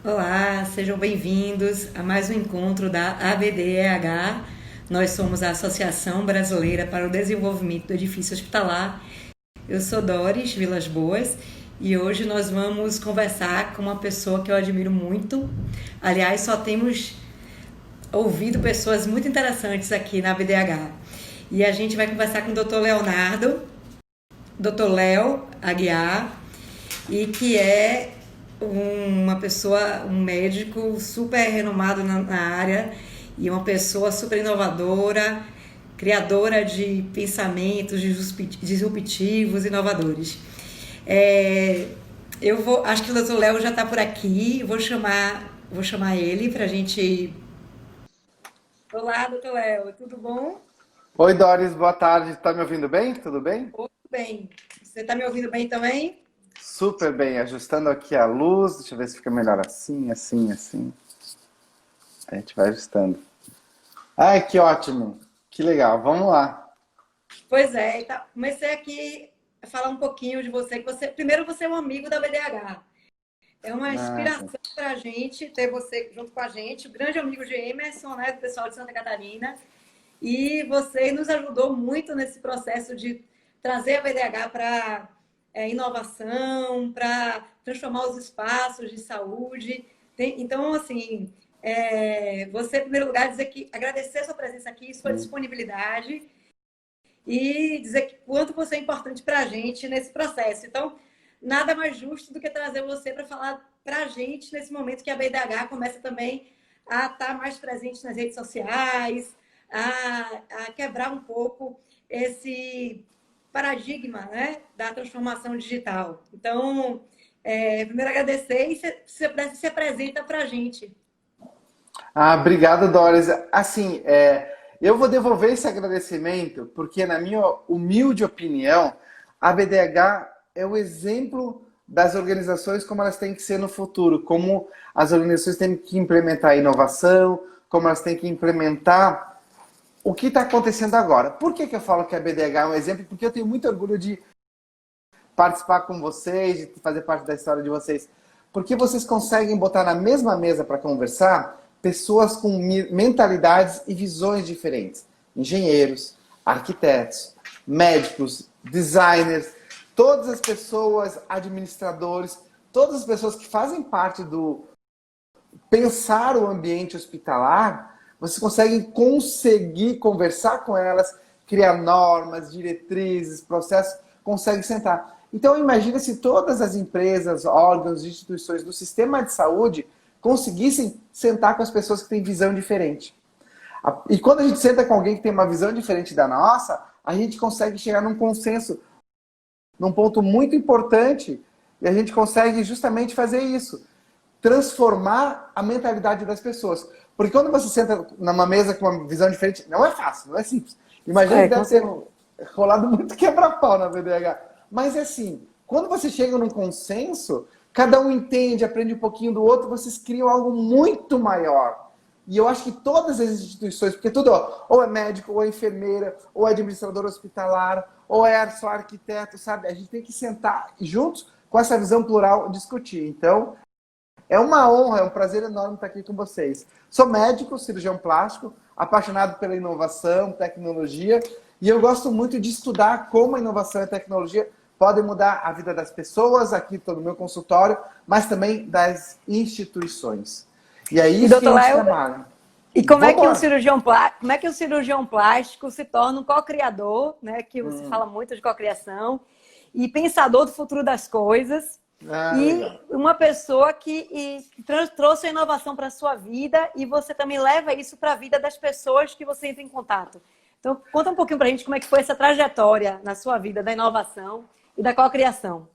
Olá, sejam bem-vindos a mais um encontro da ABDEH. Nós somos a Associação Brasileira para o Desenvolvimento do Edifício Hospitalar. Eu sou Doris Vilas Boas e hoje nós vamos conversar com uma pessoa que eu admiro muito. Aliás, só temos ouvido pessoas muito interessantes aqui na ABDH. E a gente vai conversar com o Dr. Leonardo, Dr. Léo Aguiar, e que é uma pessoa, um médico super renomado na área e uma pessoa super inovadora, criadora de pensamentos disruptivos, inovadores. Acho que o Dr. Léo já está por aqui, vou chamar ele para a gente. Olá, Dr. Léo, tudo bom? Oi, Doris, boa tarde. Tá me ouvindo bem? Tudo bem? Tudo bem. Você está me ouvindo bem também? Super bem. Ajustando aqui a luz. Deixa eu ver se fica melhor assim, assim, assim. A gente vai ajustando. Ai, que ótimo. Que legal. Vamos lá. Pois é, então, comecei aqui a falar um pouquinho de você, primeiro você é um amigo da BDH. É uma Ah, inspiração para a gente ter você junto com a gente, o grande amigo de Emerson, né, do pessoal de Santa Catarina. E você nos ajudou muito nesse processo de trazer a BDH para inovação, para transformar os espaços de saúde. Então, assim, você, em primeiro lugar, agradecer a sua presença aqui, sua disponibilidade e dizer que quanto você é importante para a gente nesse processo. Então, nada mais justo do que trazer você para falar para a gente nesse momento que a BDH começa também a estar mais presente nas redes sociais, a quebrar um pouco esse paradigma, né, da transformação digital. Então, primeiro agradecer e se apresenta para a gente. Obrigado, Doris. Assim, eu vou devolver esse agradecimento porque, na minha humilde opinião, a BDH é o exemplo das organizações como elas têm que ser no futuro, como as organizações têm que implementar inovação, como elas têm que implementar o que está acontecendo agora. Por que eu falo que a BDH é um exemplo? Porque eu tenho muito orgulho de participar com vocês, de fazer parte da história de vocês. Porque vocês conseguem botar na mesma mesa para conversar pessoas com mentalidades e visões diferentes. Engenheiros, arquitetos, médicos, designers, todas as pessoas, administradores, todas as pessoas que fazem parte do pensar o ambiente hospitalar, você conseguir conversar com elas, criar normas, diretrizes, processos, consegue sentar. Então imagina se todas as empresas, órgãos, instituições do sistema de saúde conseguissem sentar com as pessoas que têm visão diferente. E quando a gente senta com alguém que tem uma visão diferente da nossa, a gente consegue chegar num consenso, num ponto muito importante, e a gente consegue justamente fazer isso, transformar a mentalidade das pessoas. Porque quando você senta numa mesa com uma visão diferente, não é fácil, não é simples. Imagina que deve ter rolado muito quebra-pau na BDH. Mas é assim, quando você chega num consenso, cada um entende, aprende um pouquinho do outro, vocês criam algo muito maior. E eu acho que todas as instituições, porque tudo, ou é médico, ou é enfermeira, ou é administrador hospitalar, ou é só arquiteto, sabe? A gente tem que sentar juntos com essa visão plural discutir. Então, é uma honra, é um prazer enorme estar aqui com vocês. Sou médico, cirurgião plástico, apaixonado pela inovação, tecnologia, e eu gosto muito de estudar como a inovação e a tecnologia podem mudar a vida das pessoas, aqui no meu consultório, mas também das instituições. E é isso que a gente trabalha. E como é que um cirurgião plástico se torna um co-criador, né? Que você fala muito de cocriação, e pensador do futuro das coisas. Legal. Uma pessoa que trouxe a inovação para a sua vida e você também leva isso para a vida das pessoas que você entra em contato. Então, conta um pouquinho para a gente como é que foi essa trajetória na sua vida da inovação e da cocriação.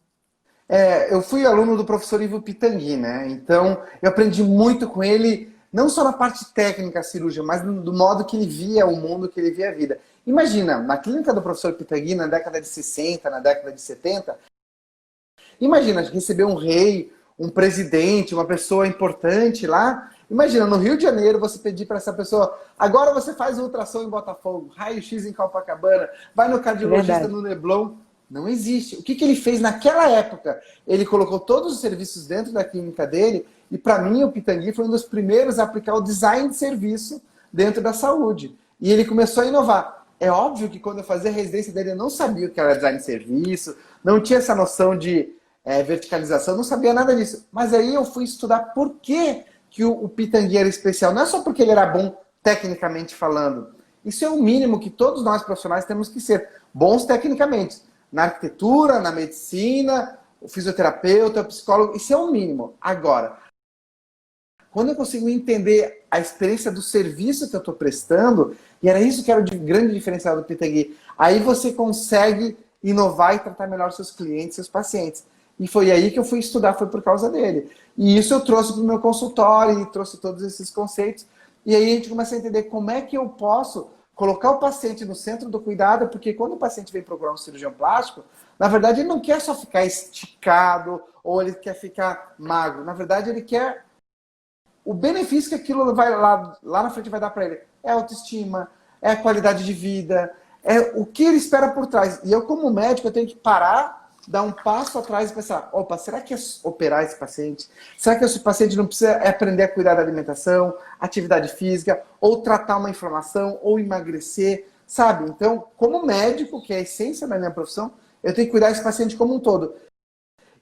Eu fui aluno do professor Ivo Pitangui, né? Então, eu aprendi muito com ele, não só na parte técnica cirúrgica, mas do modo que ele via o mundo, que ele via a vida. Imagina, na clínica do professor Pitangui, na década de 60, na década de 70, imagina receber um rei, um presidente, uma pessoa importante lá. Imagina, no Rio de Janeiro, você pedir para essa pessoa, agora você faz ultrassom em Botafogo, raio-x em Copacabana, vai no cardiologista no Leblon. Não existe. O que ele fez naquela época? Ele colocou todos os serviços dentro da clínica dele e, para mim, o Pitangui foi um dos primeiros a aplicar o design de serviço dentro da saúde. E ele começou a inovar. É óbvio que quando eu fazia a residência dele, eu não sabia o que era design de serviço, não tinha essa noção de verticalização, não sabia nada disso. Mas aí eu fui estudar por que o Pitangui era especial. Não é só porque ele era bom tecnicamente falando. Isso é o mínimo que todos nós profissionais temos que ser. Bons tecnicamente. Na arquitetura, na medicina, o fisioterapeuta, o psicólogo, isso é o mínimo. Agora, quando eu consigo entender a experiência do serviço que eu estou prestando, e era isso que era o grande diferencial do Pitangui, aí você consegue inovar e tratar melhor seus clientes, seus pacientes. E foi aí que eu fui estudar, foi por causa dele. E isso eu trouxe para o meu consultório, e trouxe todos esses conceitos. E aí a gente começa a entender como é que eu posso colocar o paciente no centro do cuidado, porque quando o paciente vem procurar um cirurgião plástico, na verdade ele não quer só ficar esticado, ou ele quer ficar magro. Na verdade ele quer o benefício que aquilo vai lá na frente vai dar para ele. É a autoestima, é a qualidade de vida, é o que ele espera por trás. E eu, como médico, eu tenho que parar, dar um passo atrás e pensar, opa, será que é operar esse paciente? Será que esse paciente não precisa aprender a cuidar da alimentação, atividade física, ou tratar uma inflamação, ou emagrecer, sabe? Então, como médico, que é a essência da minha profissão, eu tenho que cuidar desse paciente como um todo.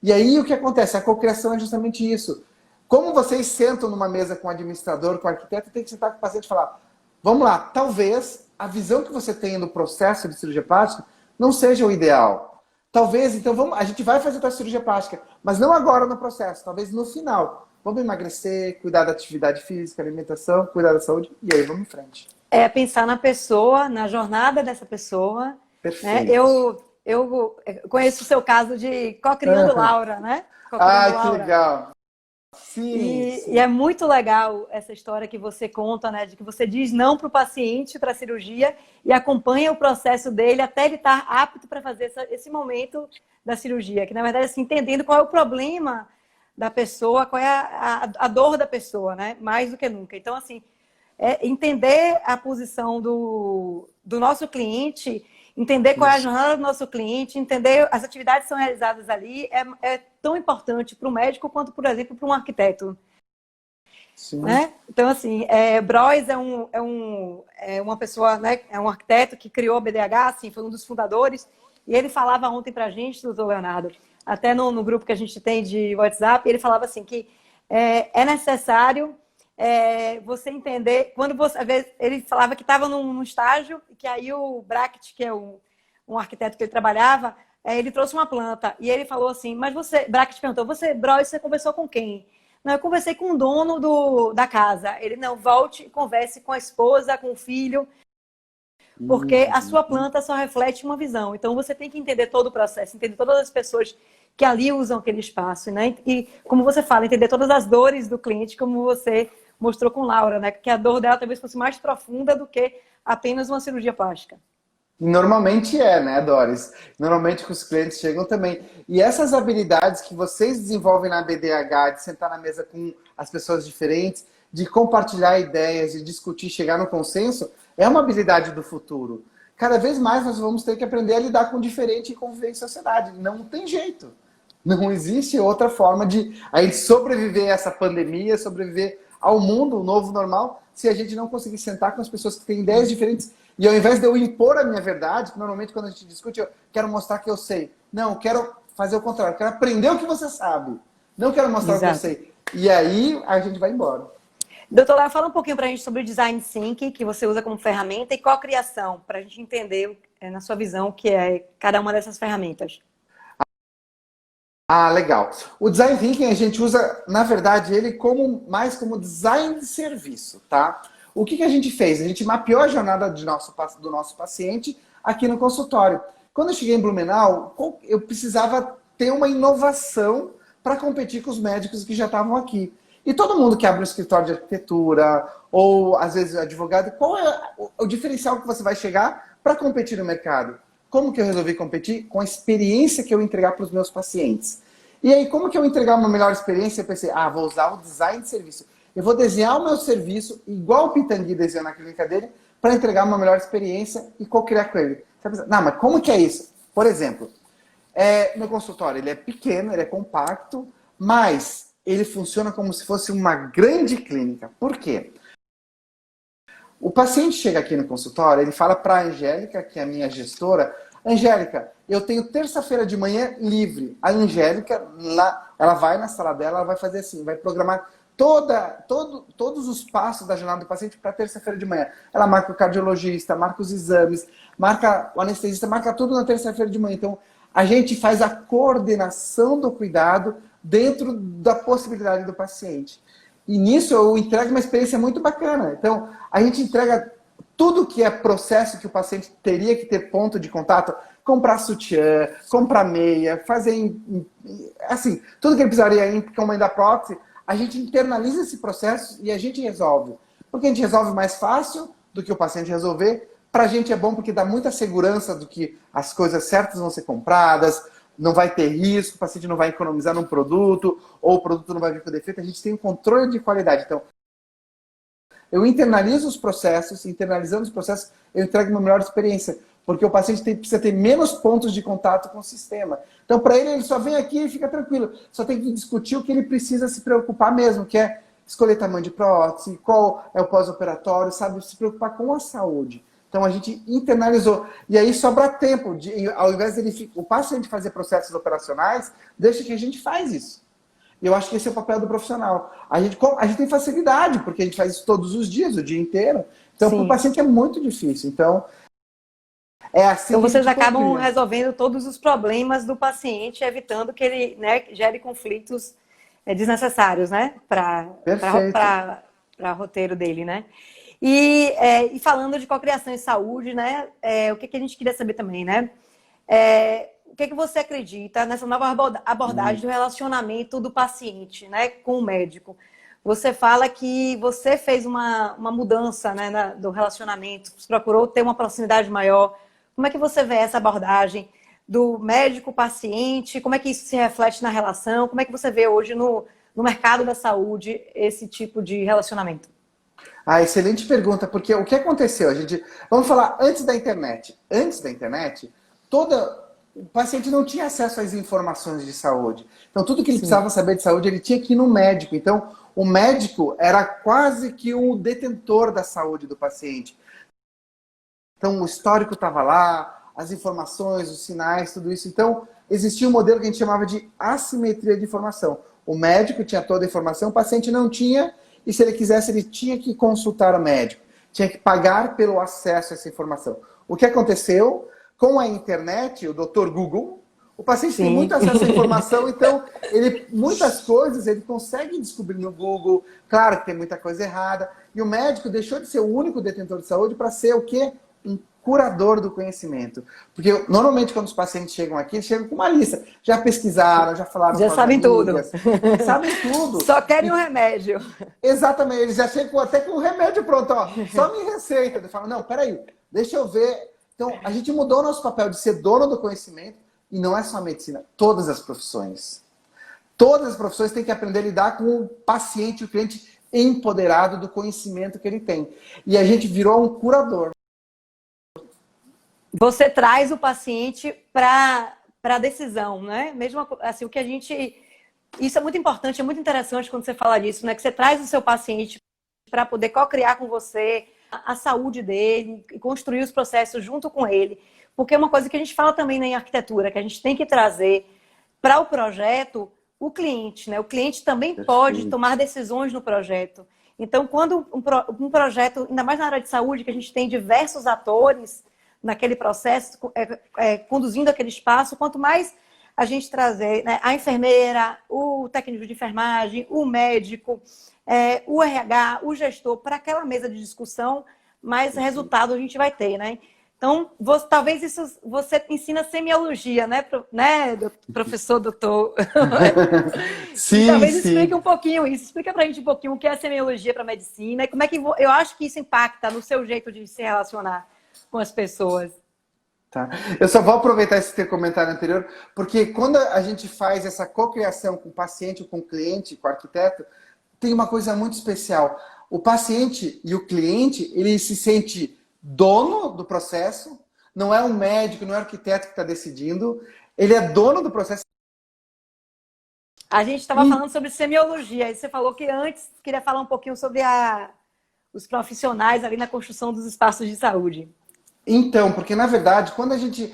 E aí o que acontece? A cocriação é justamente isso. Como vocês sentam numa mesa com o administrador, com o arquiteto, tem que sentar com o paciente e falar, vamos lá, talvez a visão que você tem do processo de cirurgia plástica não seja o ideal. Talvez, então, a gente vai fazer a cirurgia plástica, mas não agora no processo, talvez no final. Vamos emagrecer, cuidar da atividade física, alimentação, cuidar da saúde, e aí vamos em frente. É pensar na pessoa, na jornada dessa pessoa. Né? Eu conheço o seu caso de co-criando Laura, né? Que legal. Sim. E é muito legal essa história que você conta, né? De que você diz não para o paciente, para a cirurgia, e acompanha o processo dele até ele estar apto para fazer esse momento da cirurgia. Que, na verdade, assim, entendendo qual é o problema da pessoa, qual é a dor da pessoa, né? Mais do que nunca. Então, assim, entender a posição do nosso cliente, entender qual é a jornada do nosso cliente, entender as atividades que são realizadas ali, é tão importante para o médico quanto, por exemplo, para um arquiteto. Sim. Né? Então, assim, Brois é uma pessoa, né, é um arquiteto que criou a BDH, assim, foi um dos fundadores, e ele falava ontem para a gente, doutor Leonardo, até no grupo que a gente tem de WhatsApp, ele falava assim que é necessário você entender, quando você, às vezes, ele falava que estava num estágio, que aí o Bracket, que é um arquiteto que ele trabalhava, ele trouxe uma planta, e ele falou assim, mas Bracket perguntou, Brois, você conversou com quem? Não, eu conversei com o dono da casa. Ele, não, volte e converse com a esposa, com o filho, porque a sua planta só reflete uma visão. Então, você tem que entender todo o processo, entender todas as pessoas que ali usam aquele espaço, né? E, como você fala, entender todas as dores do cliente, como você mostrou com Laura, né? Que a dor dela talvez fosse mais profunda do que apenas uma cirurgia plástica. Normalmente né, Doris? Normalmente que os clientes chegam também. E essas habilidades que vocês desenvolvem na BDH, de sentar na mesa com as pessoas diferentes, de compartilhar ideias, de discutir, chegar no consenso, é uma habilidade do futuro. Cada vez mais nós vamos ter que aprender a lidar com o diferente e conviver em sociedade. Não tem jeito. Não existe outra forma de a gente sobreviver a essa pandemia, sobreviver ao mundo, o novo normal, se a gente não conseguir sentar com as pessoas que têm ideias diferentes. E ao invés de eu impor a minha verdade, que normalmente quando a gente discute, eu quero mostrar que eu sei. Não, eu quero fazer o contrário, eu quero aprender o que você sabe. Não quero mostrar o que eu sei. E aí a gente vai embora. Doutor Léo, fala um pouquinho para a gente sobre o Design Thinking, que você usa como ferramenta, e co-criação, para a gente entender, na sua visão, o que é cada uma dessas ferramentas. Legal. O Design Thinking a gente usa, na verdade, ele mais como design de serviço, tá? O que a gente fez? A gente mapeou a jornada do nosso paciente aqui no consultório. Quando eu cheguei em Blumenau, eu precisava ter uma inovação para competir com os médicos que já estavam aqui. E todo mundo que abre um escritório de arquitetura, ou às vezes advogado, qual é o diferencial que você vai chegar para competir no mercado? Como que eu resolvi competir? Com a experiência que eu entregar para os meus pacientes. E aí, como que eu entregar uma melhor experiência? Eu pensei, vou usar o design de serviço. Eu vou desenhar o meu serviço, igual o Pitangui desenhou na clínica dele, para entregar uma melhor experiência e co-criar com ele. Você pensa, não, mas como que é isso? Por exemplo, Meu consultório, ele é pequeno, ele é compacto, mas ele funciona como se fosse uma grande clínica. Por quê? O paciente chega aqui no consultório, ele fala para a Angélica, que é a minha gestora, Angélica, eu tenho terça-feira de manhã livre. A Angélica, lá, ela vai na sala dela, ela vai fazer assim, vai programar todos os passos da jornada do paciente para terça-feira de manhã. Ela marca o cardiologista, marca os exames, marca o anestesista, marca tudo na terça-feira de manhã. Então, a gente faz a coordenação do cuidado dentro da possibilidade do paciente. E nisso eu entrego uma experiência muito bacana. Então, a gente entrega tudo que é processo que o paciente teria que ter ponto de contato, comprar sutiã, comprar meia, fazer, assim, tudo que ele precisaria encomendar prótese, a gente internaliza esse processo e a gente resolve. Porque a gente resolve mais fácil do que o paciente resolver. Para a gente é bom porque dá muita segurança do que as coisas certas vão ser compradas, não vai ter risco, o paciente não vai economizar num produto, ou o produto não vai vir com defeito, a gente tem um controle de qualidade. Então, eu internalizo os processos, internalizando os processos, eu entrego uma melhor experiência, porque o paciente precisa ter menos pontos de contato com o sistema. Então, para ele só vem aqui e fica tranquilo. Só tem que discutir o que ele precisa se preocupar mesmo, que é escolher tamanho de prótese, qual é o pós-operatório, sabe? Se preocupar com a saúde. Então, a gente internalizou. E aí sobra tempo. Ao invés dele, o paciente fazer processos operacionais, deixa que a gente faz isso. E eu acho que esse é o papel do profissional. A gente tem facilidade, porque a gente faz isso todos os dias, o dia inteiro. Então, para o paciente é muito difícil. Então, é assim então, que vocês a gente acabam copia. resolvendo todos os problemas do paciente, evitando que ele, né, gere conflitos desnecessários, né? Para o roteiro dele, né? E falando de cocriação e saúde, né? O que a gente queria saber também, né? O que você acredita nessa nova abordagem do relacionamento do paciente, né, com o médico? Você fala que você fez uma mudança, né, do relacionamento, você procurou ter uma proximidade maior. Como é que você vê essa abordagem do médico-paciente? Como é que isso se reflete na relação? Como é que você vê hoje no mercado da saúde esse tipo de relacionamento? Excelente pergunta, porque o que aconteceu? Vamos falar antes da internet. Antes da internet, o paciente não tinha acesso às informações de saúde. Então, tudo que ele precisava saber de saúde, ele tinha que ir no médico. Então, o médico era quase que o detentor da saúde do paciente. Então, o histórico estava lá, as informações, os sinais, tudo isso. Então, existia um modelo que a gente chamava de assimetria de informação. O médico tinha toda a informação, o paciente não tinha, e se ele quisesse, ele tinha que consultar o médico. Tinha que pagar pelo acesso a essa informação. O que aconteceu? Com a internet, o Dr. Google, o paciente tem muito acesso à informação, então muitas coisas ele consegue descobrir no Google. Claro que tem muita coisa errada. E o médico deixou de ser o único detentor de saúde para ser o quê? Um curador do conhecimento. Porque normalmente quando os pacientes chegam aqui, eles chegam com uma lista. Já pesquisaram, já falaram já com as sabem amigas, tudo. sabem tudo. Só querem um remédio. Exatamente, eles já chegam até com o remédio pronto. Ó, só me receita. Ele fala, não, peraí, deixa eu ver. Então, a gente mudou o nosso papel de ser dono do conhecimento, e não é só a medicina, todas as profissões. Todas as profissões têm que aprender a lidar com o paciente, o cliente empoderado do conhecimento que ele tem. E a gente virou um curador. Você traz o paciente para a decisão, né? Mesmo assim, o que a gente... Isso é muito importante, é muito interessante quando você fala disso, né? Que você traz o seu paciente para poder co-criar com você a saúde dele e construir os processos junto com ele. Porque é uma coisa que a gente fala também em arquitetura, que a gente tem que trazer para o projeto o cliente, né? O cliente também pode tomar decisões no projeto. Então, quando um projeto, ainda mais na área de saúde, que a gente tem diversos atores naquele processo, conduzindo aquele espaço, quanto mais a gente trazer, né, a enfermeira, o técnico de enfermagem, o médico, o RH, o gestor, para aquela mesa de discussão, mais resultado a gente vai ter, né? Então, talvez isso você ensina semiologia, né, professor, doutor? Sim, talvez sim. Explique um pouquinho isso. Explica pra gente um pouquinho o que é semiologia para medicina e como é que eu acho que isso impacta no seu jeito de se relacionar com as pessoas. Tá. Eu só vou aproveitar esse teu comentário anterior, porque quando a gente faz essa cocriação com o paciente, com o cliente, com o arquiteto, tem uma coisa muito especial. O paciente e o cliente, ele se sente dono do processo, não é um médico, não é o arquiteto que está decidindo, Ele é dono do processo. A gente estava falando sobre semiologia, e você falou que antes queria falar um pouquinho sobre os profissionais ali na construção dos espaços de saúde. Então, porque na verdade, quando a gente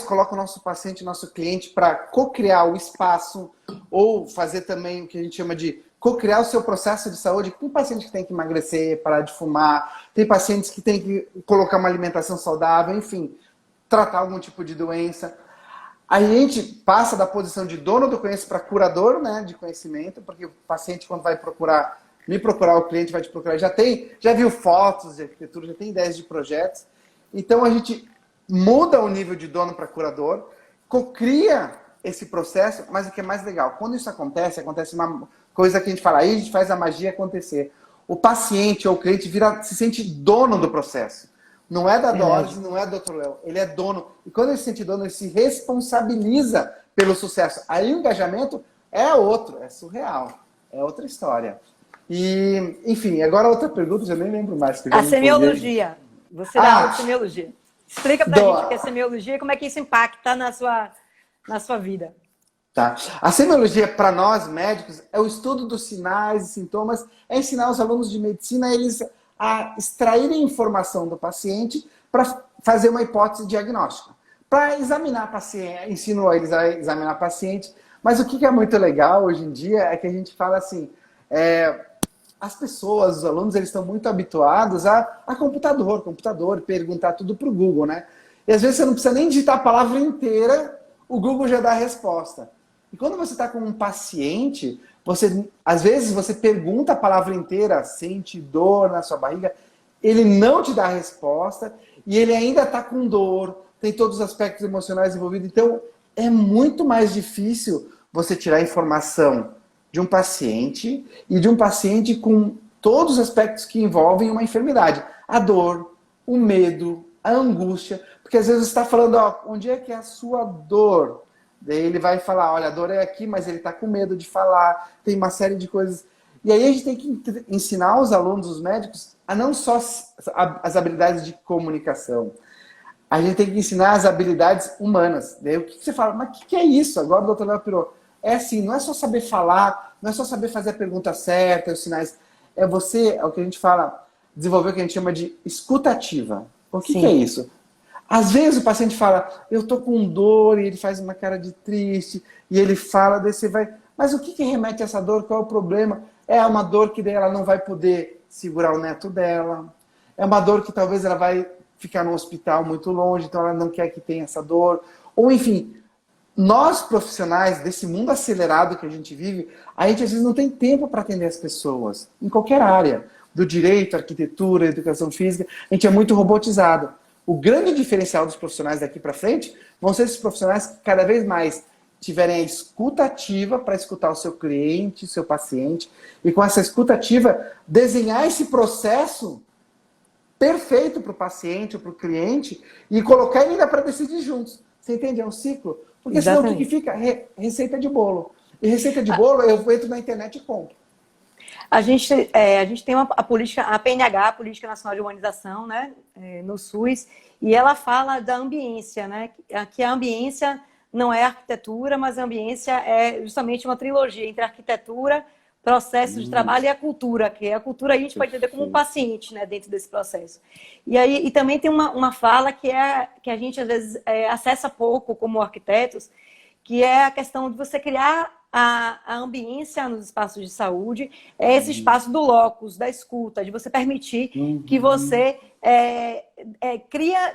coloca o nosso paciente, nosso cliente para co-criar o espaço, ou fazer também o que a gente chama de co-criar o seu processo de saúde, tem paciente que tem que emagrecer, parar de fumar, tem pacientes que tem que colocar uma alimentação saudável, enfim, tratar algum tipo de doença. A gente passa da posição de dono do conhecimento para curador, né, de conhecimento, porque o paciente, quando vai me procurar, o cliente vai te procurar, já viu fotos de arquitetura, já tem ideias de projetos. Então a gente muda o nível de dono para curador, cocria esse processo, mas o que é mais legal, quando isso acontece uma coisa que a gente fala, aí a gente faz a magia acontecer. O paciente ou o cliente se sente dono do processo. Não é da Doris, não é do Dr. Léo. Ele é dono. E quando ele se sente dono, ele se responsabiliza pelo sucesso. Aí o engajamento é outro, é surreal. É outra história. E, enfim, agora outra pergunta, eu nem lembro mais. A semiologia. Você dá aula de semiologia. Explica pra gente o que é semiologia e como é que isso impacta na sua vida. Tá. A semiologia, para nós médicos, é o estudo dos sinais e sintomas, é ensinar os alunos de medicina a extraírem informação do paciente para fazer uma hipótese diagnóstica. Para examinar paciente, ensino eles a examinar paciente, mas o que é muito legal hoje em dia é que a gente fala assim, as pessoas, os alunos, eles estão muito habituados a computador, perguntar tudo para o Google, né? E às vezes você não precisa nem digitar a palavra inteira, o Google já dá a resposta. E quando você está com um paciente, às vezes você pergunta a palavra inteira, sente dor na sua barriga, ele não te dá a resposta e ele ainda está com dor, tem todos os aspectos emocionais envolvidos. Então, é muito mais difícil você tirar informação de um paciente e de um paciente com todos os aspectos que envolvem uma enfermidade. A dor, o medo, a angústia. Porque às vezes você está falando, onde é que é a sua dor? Daí ele vai falar, olha, a dor é aqui, mas ele está com medo de falar, tem uma série de coisas. E aí a gente tem que ensinar os alunos, os médicos, a não só as habilidades de comunicação. A gente tem que ensinar as habilidades humanas. Daí o que você fala, mas o que é isso? Agora o doutor Léo pirou. É assim, não é só saber falar, não é só saber fazer a pergunta certa, os sinais. É o que a gente fala, desenvolver o que a gente chama de escutativa. O que é isso? Às vezes o paciente fala, eu tô com dor, e ele faz uma cara de triste, e ele fala, daí você vai, mas o que remete a essa dor? Qual é o problema? É uma dor que daí ela não vai poder segurar o neto dela, é uma dor que talvez ela vai ficar no hospital muito longe, então ela não quer que tenha essa dor, ou enfim, nós profissionais desse mundo acelerado que a gente vive, a gente às vezes não tem tempo para atender as pessoas, em qualquer área, do direito, arquitetura, educação física, a gente é muito robotizado. O grande diferencial dos profissionais daqui para frente vão ser esses profissionais que cada vez mais tiverem a escuta ativa para escutar o seu cliente, o seu paciente, e com essa escuta ativa desenhar esse processo perfeito para o paciente ou para o cliente e colocar ele ainda para decidir juntos. Você entende? É um ciclo. Porque senão o que fica? Receita de bolo. E receita de bolo eu entro na internet e compro. A gente tem a política, a PNH, a Política Nacional de Humanização, né, no SUS, e ela fala da ambiência, né, que a ambiência não é arquitetura, mas a ambiência é justamente uma trilogia entre a arquitetura, processo de trabalho e a cultura, que a cultura a gente pode entender como um paciente, né, dentro desse processo. E também tem uma fala que a gente às vezes acessa pouco como arquitetos, que é a questão de você criar a ambiência nos espaços de saúde, é esse espaço do locus, da escuta, de você permitir que você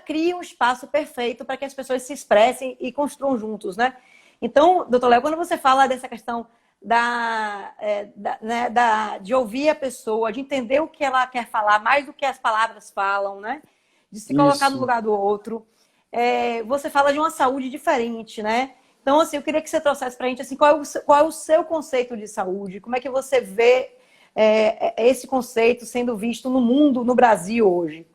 crie um espaço perfeito para que as pessoas se expressem e construam juntos, né? Então, doutor Léo, quando você fala dessa questão de ouvir a pessoa, de entender o que ela quer falar, mais do que as palavras falam, né? De se colocar no lugar do outro, você fala de uma saúde diferente, né? Então, assim, eu queria que você trouxesse para a gente assim, qual é o seu conceito de saúde, como é que você vê esse conceito sendo visto no mundo, no Brasil hoje?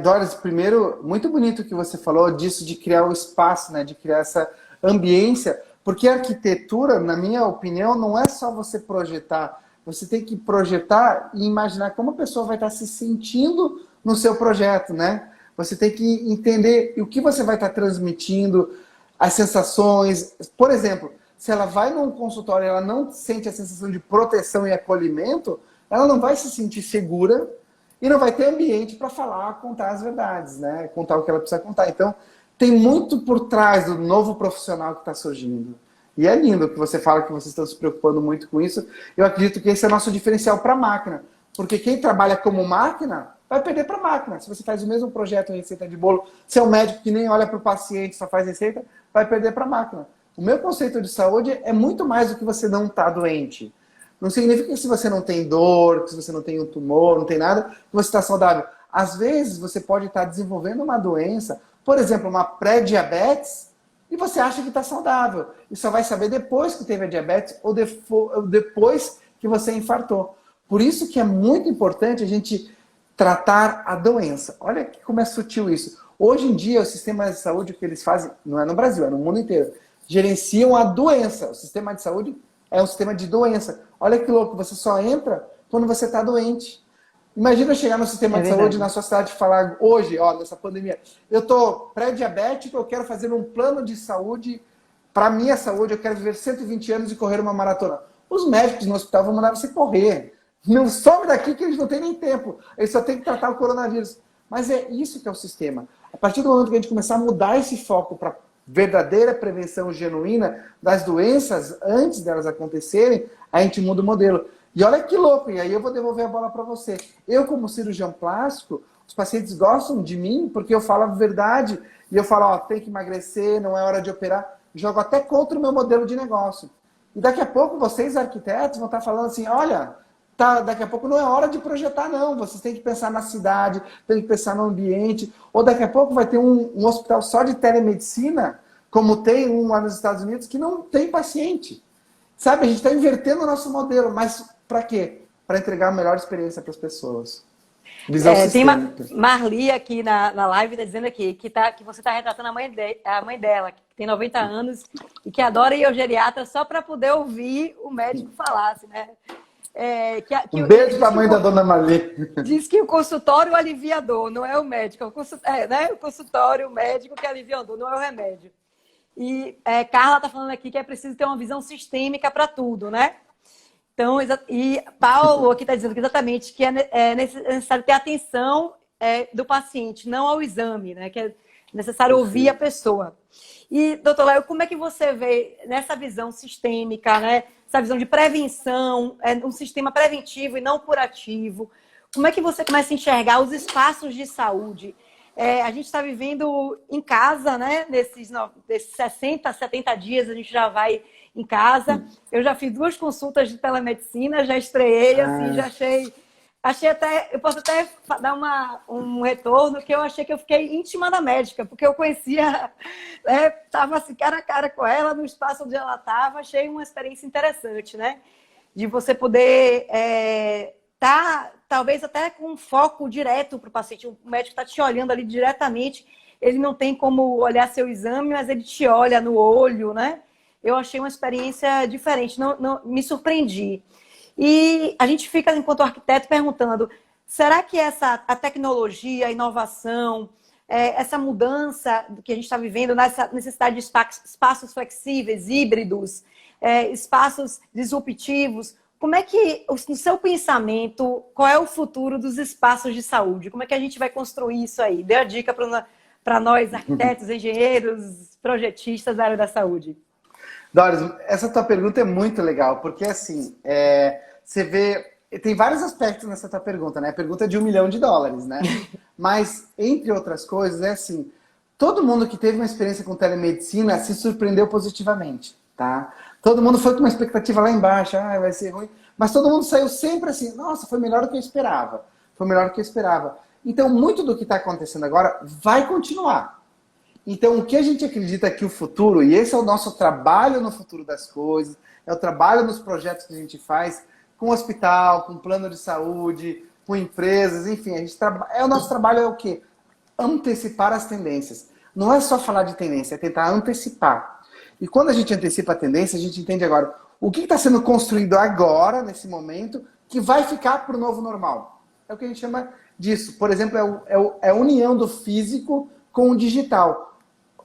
Doris, primeiro, muito bonito o que você falou disso, de criar o espaço, né, de criar essa ambiência, porque a arquitetura, na minha opinião, não é só você projetar, você tem que projetar e imaginar como a pessoa vai estar se sentindo no seu projeto, né? Você tem que entender o que você vai estar transmitindo. as sensações. Por exemplo, se ela vai num consultório e ela não sente a sensação de proteção e acolhimento, ela não vai se sentir segura e não vai ter ambiente para falar, contar as verdades, né? Contar o que ela precisa contar. Então, tem muito por trás do novo profissional que está surgindo. E é lindo que você fala que vocês estão se preocupando muito com isso. Eu acredito que esse é nosso diferencial para a máquina. Porque quem trabalha como máquina vai perder para a máquina. Se você faz o mesmo projeto em receita de bolo, se é um médico que nem olha para o paciente, só faz receita, vai perder para a máquina. O meu conceito de saúde é muito mais do que você não está doente. Não significa que se você não tem dor, que se você não tem um tumor, não tem nada, que você está saudável. Às vezes você pode estar desenvolvendo uma doença, por exemplo, uma pré-diabetes, e você acha que está saudável. E só vai saber depois que teve a diabetes ou depois que você infartou. Por isso que é muito importante a gente tratar a doença. Olha como é sutil isso. Hoje em dia, o sistema de saúde, o que eles fazem, não é no Brasil, é no mundo inteiro, gerenciam a doença. O sistema de saúde é um sistema de doença. Olha que louco, você só entra quando você está doente. Imagina eu chegar no sistema de saúde na sua cidade e falar hoje, ó, nessa pandemia, eu estou pré-diabético, eu quero fazer um plano de saúde, para minha saúde, eu quero viver 120 anos e correr uma maratona. Os médicos no hospital vão mandar você correr. Não some daqui que eles não têm nem tempo. Eles só têm que tratar o coronavírus. Mas é isso que é o sistema. A partir do momento que a gente começar a mudar esse foco para verdadeira prevenção genuína das doenças antes delas acontecerem, a gente muda o modelo. E olha que louco, e aí eu vou devolver a bola para você. Eu, como cirurgião plástico, os pacientes gostam de mim porque eu falo a verdade. E eu falo, ó, tem que emagrecer, não é hora de operar. Jogo até contra o meu modelo de negócio. E daqui a pouco vocês, arquitetos, vão estar falando assim, olha, daqui a pouco não é hora de projetar, não. Vocês têm que pensar na cidade, têm que pensar no ambiente. Ou daqui a pouco vai ter um hospital só de telemedicina, como tem um lá nos Estados Unidos, que não tem paciente. Sabe, a gente está invertendo o nosso modelo, mas para quê? Para entregar a melhor experiência para as pessoas. Visão sistêmica. Tem Marli aqui na live tá dizendo aqui que você está retratando a mãe dela, que tem 90 anos e que adora ir ao geriatra só para poder ouvir o médico falar, assim, né? Um beijo para a mãe da dona Marli. Diz que o consultório alivia a dor, não é o médico. Né? O consultório, o médico que alivia a dor, não é o remédio. E Carla está falando aqui que é preciso ter uma visão sistêmica para tudo, né? Então, e Paulo aqui está dizendo que exatamente que é necessário ter atenção do paciente, não ao exame, né? Que é necessário ouvir a pessoa. E, doutor Léo, como é que você vê nessa visão sistêmica, né? Essa visão de prevenção, um sistema preventivo e não curativo? Como é que você começa a enxergar os espaços de saúde? A gente está vivendo em casa, né? Nesses 60, 70 dias a gente já vai em casa. Eu já fiz 2 consultas de telemedicina, já estreiei, assim, já achei até, eu posso até dar um retorno que eu achei que eu fiquei íntima da médica, porque eu conhecia, estava assim, cara a cara com ela, no espaço onde ela estava, achei uma experiência interessante, né? De você poder talvez até com um foco direto para o paciente. O médico está te olhando ali diretamente, ele não tem como olhar seu exame, mas ele te olha no olho, né? Eu achei uma experiência diferente, não me surpreendi. E a gente fica, enquanto arquiteto, perguntando, será que a tecnologia, a inovação, essa mudança que a gente está vivendo, nessa necessidade de espaços flexíveis, híbridos, espaços disruptivos, como é que, no seu pensamento, qual é o futuro dos espaços de saúde? Como é que a gente vai construir isso aí? Dê a dica para nós, arquitetos, engenheiros, projetistas da área da saúde. Doris, essa tua pergunta é muito legal, porque assim, você vê, tem vários aspectos nessa tua pergunta, né? A pergunta é de $1 milhão, né? Mas, entre outras coisas, é assim, todo mundo que teve uma experiência com telemedicina se surpreendeu positivamente, tá? Todo mundo foi com uma expectativa lá embaixo, vai ser ruim, mas todo mundo saiu sempre assim, nossa, foi melhor do que eu esperava, foi melhor do que eu esperava. Então, muito do que está acontecendo agora vai continuar. Então, o que a gente acredita que o futuro, e esse é o nosso trabalho no futuro das coisas, é o trabalho nos projetos que a gente faz com hospital, com plano de saúde, com empresas, enfim, o nosso trabalho é o quê? Antecipar as tendências. Não é só falar de tendência, é tentar antecipar. E quando a gente antecipa a tendência, a gente entende agora o que está sendo construído agora, nesse momento, que vai ficar para o novo normal. É o que a gente chama disso. Por exemplo, é a união do físico com o digital.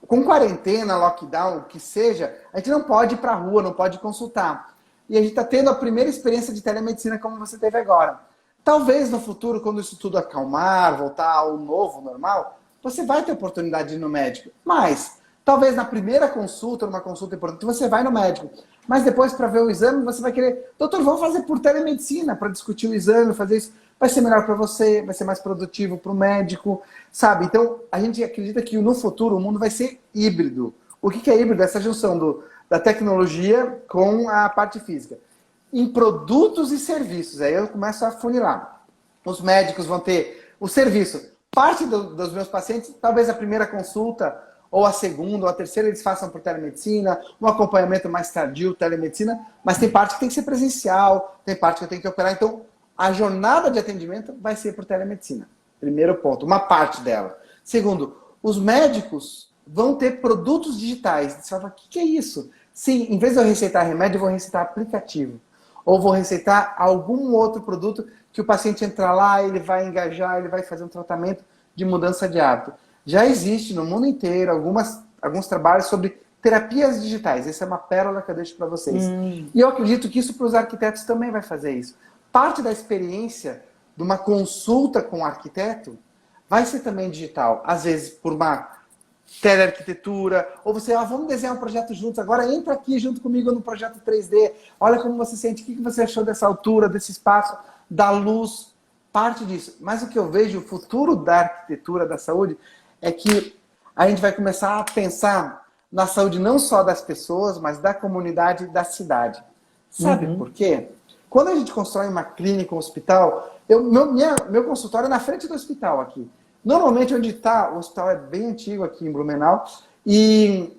com quarentena, lockdown, o que seja, a gente não pode ir para a rua, não pode consultar. E a gente está tendo a primeira experiência de telemedicina como você teve agora. Talvez no futuro, quando isso tudo acalmar, voltar ao novo, normal, você vai ter oportunidade de ir no médico. Mas, talvez na primeira consulta, numa consulta importante, você vai no médico. Mas depois, para ver o exame, você vai querer... Doutor, vamos fazer por telemedicina, para discutir o exame, fazer isso. Vai ser melhor para você, vai ser mais produtivo para o médico, sabe? Então, a gente acredita que no futuro o mundo vai ser híbrido. O que é híbrido? Essa junção da tecnologia com a parte física. Em produtos e serviços, aí eu começo a funilar. Os médicos vão ter o serviço. Parte dos meus pacientes, talvez a primeira consulta, ou a segunda, ou a terceira, eles façam por telemedicina, um acompanhamento mais tardio, telemedicina, mas tem parte que tem que ser presencial, tem parte que eu tenho que operar. Então, a jornada de atendimento vai ser por telemedicina. Primeiro ponto, uma parte dela. Segundo, os médicos vão ter produtos digitais. Você fala, o que é isso? Sim, em vez de eu receitar remédio, eu vou receitar aplicativo. Ou vou receitar algum outro produto que o paciente entra lá, ele vai engajar, ele vai fazer um tratamento de mudança de hábito. Já existe no mundo inteiro alguns trabalhos sobre terapias digitais. Essa é uma pérola que eu deixo para vocês. E eu acredito que isso para os arquitetos também vai fazer isso. Parte da experiência de uma consulta com o arquiteto vai ser também digital. Às vezes por uma telearquitetura, ou você, vamos desenhar um projeto juntos, agora entra aqui junto comigo no projeto 3D, olha como você sente, o que você achou dessa altura, desse espaço, da luz, parte disso. Mas o que eu vejo, o futuro da arquitetura da saúde, é que a gente vai começar a pensar na saúde não só das pessoas, mas da comunidade e da cidade. Sabe por quê? Quando a gente constrói uma clínica, um hospital, meu consultório é na frente do hospital aqui. Normalmente onde está, o hospital é bem antigo aqui em Blumenau, e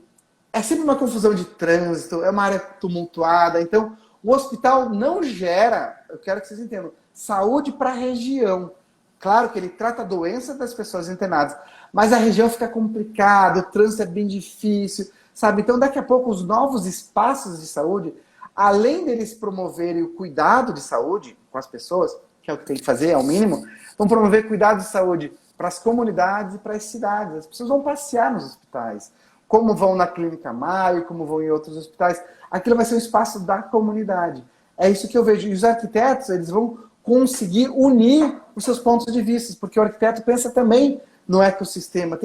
é sempre uma confusão de trânsito, é uma área tumultuada. Então, o hospital não gera, eu quero que vocês entendam, saúde para a região. Claro que ele trata a doença das pessoas internadas, mas a região fica complicada, o trânsito é bem difícil, sabe? Então, daqui a pouco, os novos espaços de saúde, além deles promoverem o cuidado de saúde com as pessoas, que é o que tem que fazer, é o mínimo, vão promover cuidado de saúde para as comunidades e para as cidades. As pessoas vão passear nos hospitais, como vão na Clínica Maio, como vão em outros hospitais. Aquilo vai ser um espaço da comunidade. É isso que eu vejo. E os arquitetos, eles vão conseguir unir os seus pontos de vista, porque o arquiteto pensa também no ecossistema.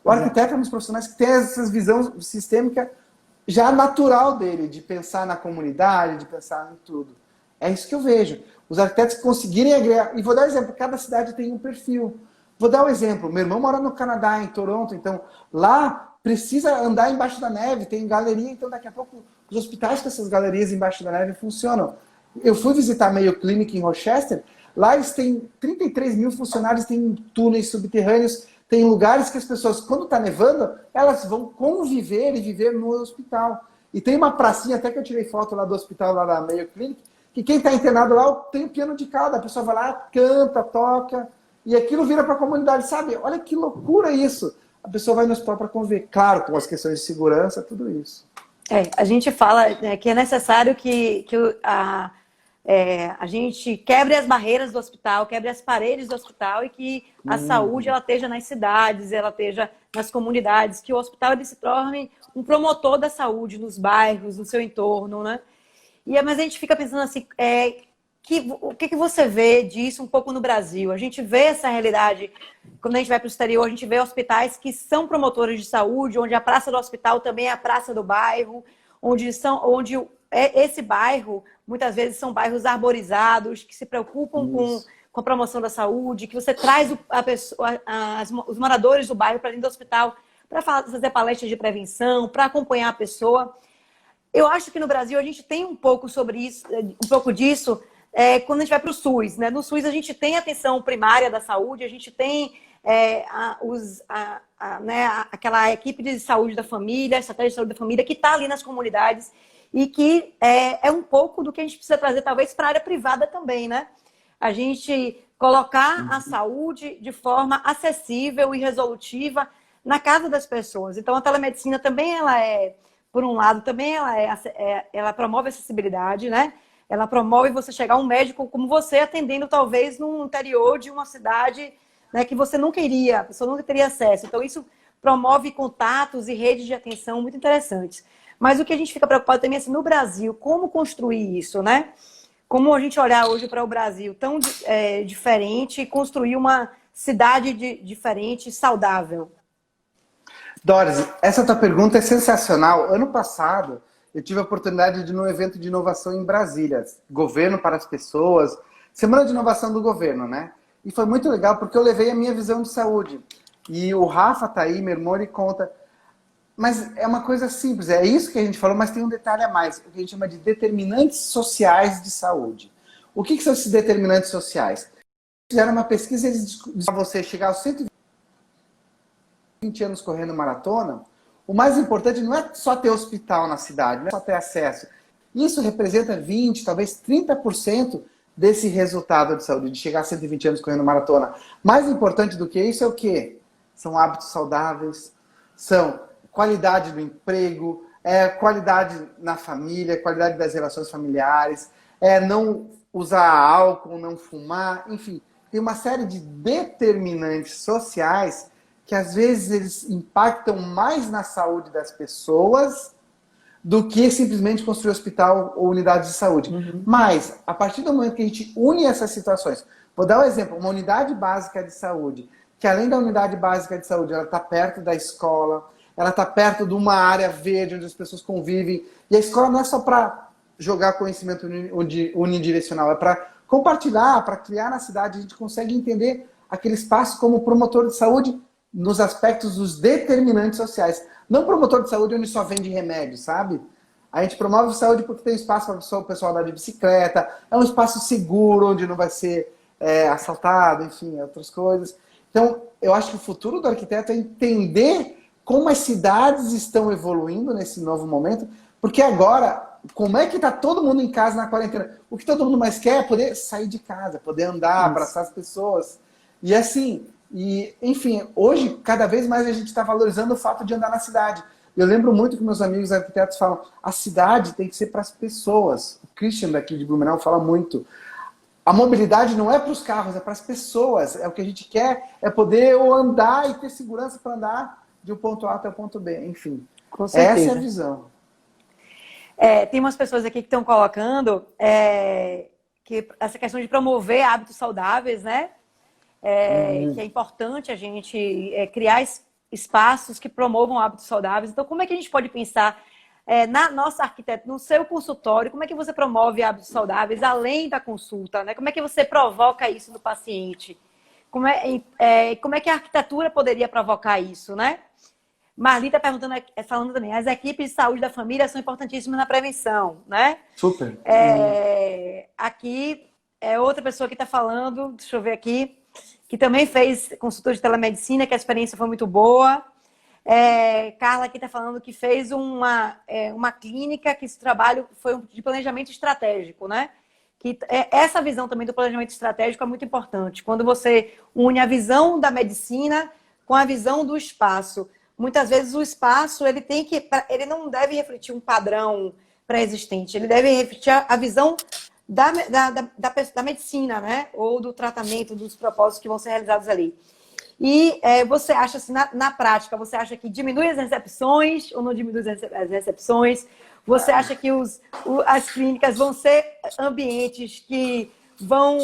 O arquiteto é um dos profissionais que tem essa visão sistêmica já natural dele, de pensar na comunidade, de pensar em tudo. É isso que eu vejo. Os arquitetos conseguirem agregar... E vou dar um exemplo, cada cidade tem um perfil. Vou dar um exemplo, meu irmão mora no Canadá, em Toronto, então lá precisa andar embaixo da neve, tem galeria, então daqui a pouco os hospitais com essas galerias embaixo da neve funcionam. Eu fui visitar a Mayo Clinic em Rochester, lá eles têm 33 mil funcionários, tem túneis subterrâneos, tem lugares que as pessoas, quando está nevando, elas vão conviver e viver no hospital. E tem uma pracinha, até que eu tirei foto lá do hospital, lá da Mayo Clinic, que quem está internado lá tem um piano de cauda, a pessoa vai lá, canta, toca... E aquilo vira para a comunidade, sabe? Olha que loucura isso. A pessoa vai no hospital para conviver. Claro, com as questões de segurança, tudo isso. A gente fala, né, que é necessário que a gente quebre as barreiras do hospital, quebre as paredes do hospital e que a saúde ela esteja nas cidades, ela esteja nas comunidades, que o hospital ele se torne um promotor da saúde nos bairros, no seu entorno, né? Mas a gente fica pensando assim... o que você vê disso um pouco no Brasil? A gente vê essa realidade, quando a gente vai para o exterior, a gente vê hospitais que são promotores de saúde, onde a praça do hospital também é a praça do bairro, onde esse bairro, muitas vezes, são bairros arborizados, que se preocupam com a promoção da saúde, que você traz os moradores do bairro para dentro do hospital para fazer palestras de prevenção, para acompanhar a pessoa. Eu acho que no Brasil a gente tem um pouco sobre isso, um pouco disso, quando a gente vai para o SUS, né? No SUS a gente tem atenção primária da saúde, a gente tem aquela equipe de saúde da família, estratégia de saúde da família, que está ali nas comunidades e que é um pouco do que a gente precisa trazer, talvez, para a área privada também, né? A gente colocar a saúde de forma acessível e resolutiva na casa das pessoas. Então, a telemedicina também, por um lado, também ela promove acessibilidade, né? Ela promove você chegar a um médico como você, atendendo talvez no interior de uma cidade, né, que você nunca iria, a pessoa nunca teria acesso. Então, isso promove contatos e redes de atenção muito interessantes. Mas o que a gente fica preocupado também é assim, no Brasil, como construir isso, né? Como a gente olhar hoje para o Brasil tão diferente e construir uma cidade diferente, saudável? Doris, essa tua pergunta é sensacional. Ano passado, eu tive a oportunidade de ir num evento de inovação em Brasília, Governo para as Pessoas, Semana de Inovação do Governo, né? E foi muito legal porque eu levei a minha visão de saúde. E o Rafa tá aí, meu irmão, ele conta. Mas é uma coisa simples, é isso que a gente falou, mas tem um detalhe a mais, o que a gente chama de determinantes sociais de saúde. O que são esses determinantes sociais? Fizeram uma pesquisa, eles disseram para você chegar aos 120 anos correndo maratona, o mais importante não é só ter hospital na cidade, não é só ter acesso. Isso representa 20, talvez 30% desse resultado de saúde, de chegar a 120 anos correndo maratona. Mais importante do que isso é o quê? São hábitos saudáveis, são qualidade do emprego, qualidade na família, qualidade das relações familiares, não usar álcool, não fumar, enfim. Tem uma série de determinantes sociais que às vezes eles impactam mais na saúde das pessoas do que simplesmente construir hospital ou unidade de saúde. Uhum. Mas, a partir do momento que a gente une essas situações, vou dar um exemplo, uma unidade básica de saúde, que além da unidade básica de saúde, ela está perto da escola, ela está perto de uma área verde onde as pessoas convivem, e a escola não é só para jogar conhecimento unidirecional, é para compartilhar, para criar na cidade, a gente consegue entender aquele espaço como promotor de saúde nos aspectos dos determinantes sociais. Não promotor de saúde onde só vende remédio, sabe? A gente promove saúde porque tem espaço para o pessoal andar de bicicleta, é um espaço seguro, onde não vai ser assaltado, enfim, outras coisas. Então, eu acho que o futuro do arquiteto é entender como as cidades estão evoluindo nesse novo momento, porque agora, como é que está todo mundo em casa na quarentena? O que todo mundo mais quer é poder sair de casa, poder andar, abraçar as pessoas. E assim, enfim, hoje, cada vez mais a gente está valorizando o fato de andar na cidade. Eu lembro muito que meus amigos arquitetos falam, a cidade tem que ser para as pessoas. O Christian daqui de Blumenau fala muito. A mobilidade não é para os carros, é para as pessoas. É o que a gente quer, é poder andar e ter segurança para andar de um ponto A até o ponto B. Enfim, com certeza. Essa é a visão. Tem umas pessoas aqui que estão colocando que essa questão de promover hábitos saudáveis, né? Que é importante a gente criar espaços que promovam hábitos saudáveis. Então, como é que a gente pode pensar na nossa arquitetura, no seu consultório, como é que você promove hábitos saudáveis além da consulta, né? Como é que você provoca isso no paciente? Como é que a arquitetura poderia provocar isso, né? Marli está falando também, as equipes de saúde da família são importantíssimas na prevenção, né? Super. Aqui, outra pessoa que está falando, deixa eu ver aqui, que também fez consulta de telemedicina, que a experiência foi muito boa. Carla aqui está falando que fez uma clínica, que esse trabalho foi de planejamento estratégico, né? Que essa visão também do planejamento estratégico é muito importante. Quando você une a visão da medicina com a visão do espaço. Muitas vezes o espaço ele não deve refletir um padrão pré-existente, ele deve refletir a visão da medicina, né? Ou do tratamento, dos propósitos que vão ser realizados ali. E você acha, assim, na prática, você acha que diminui as recepções ou não diminui as recepções? Você acha que as clínicas vão ser ambientes que vão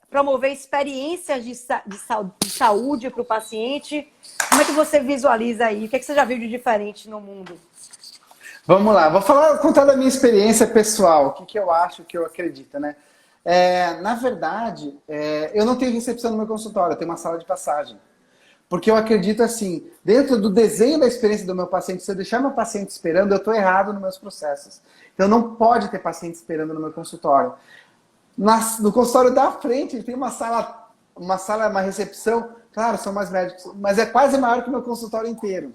promover experiências de saúde para o paciente? Como é que você visualiza aí? O que você já viu de diferente no mundo? Vamos lá, vou contar da minha experiência pessoal, o que eu acho, o que eu acredito, né? Na verdade, eu não tenho recepção no meu consultório, eu tenho uma sala de passagem. Porque eu acredito assim, dentro do desenho da experiência do meu paciente, se eu deixar meu paciente esperando, eu estou errado nos meus processos. Então não pode ter paciente esperando no meu consultório. No consultório da frente, tem uma recepção, claro, são mais médicos, mas é quase maior que o meu consultório inteiro.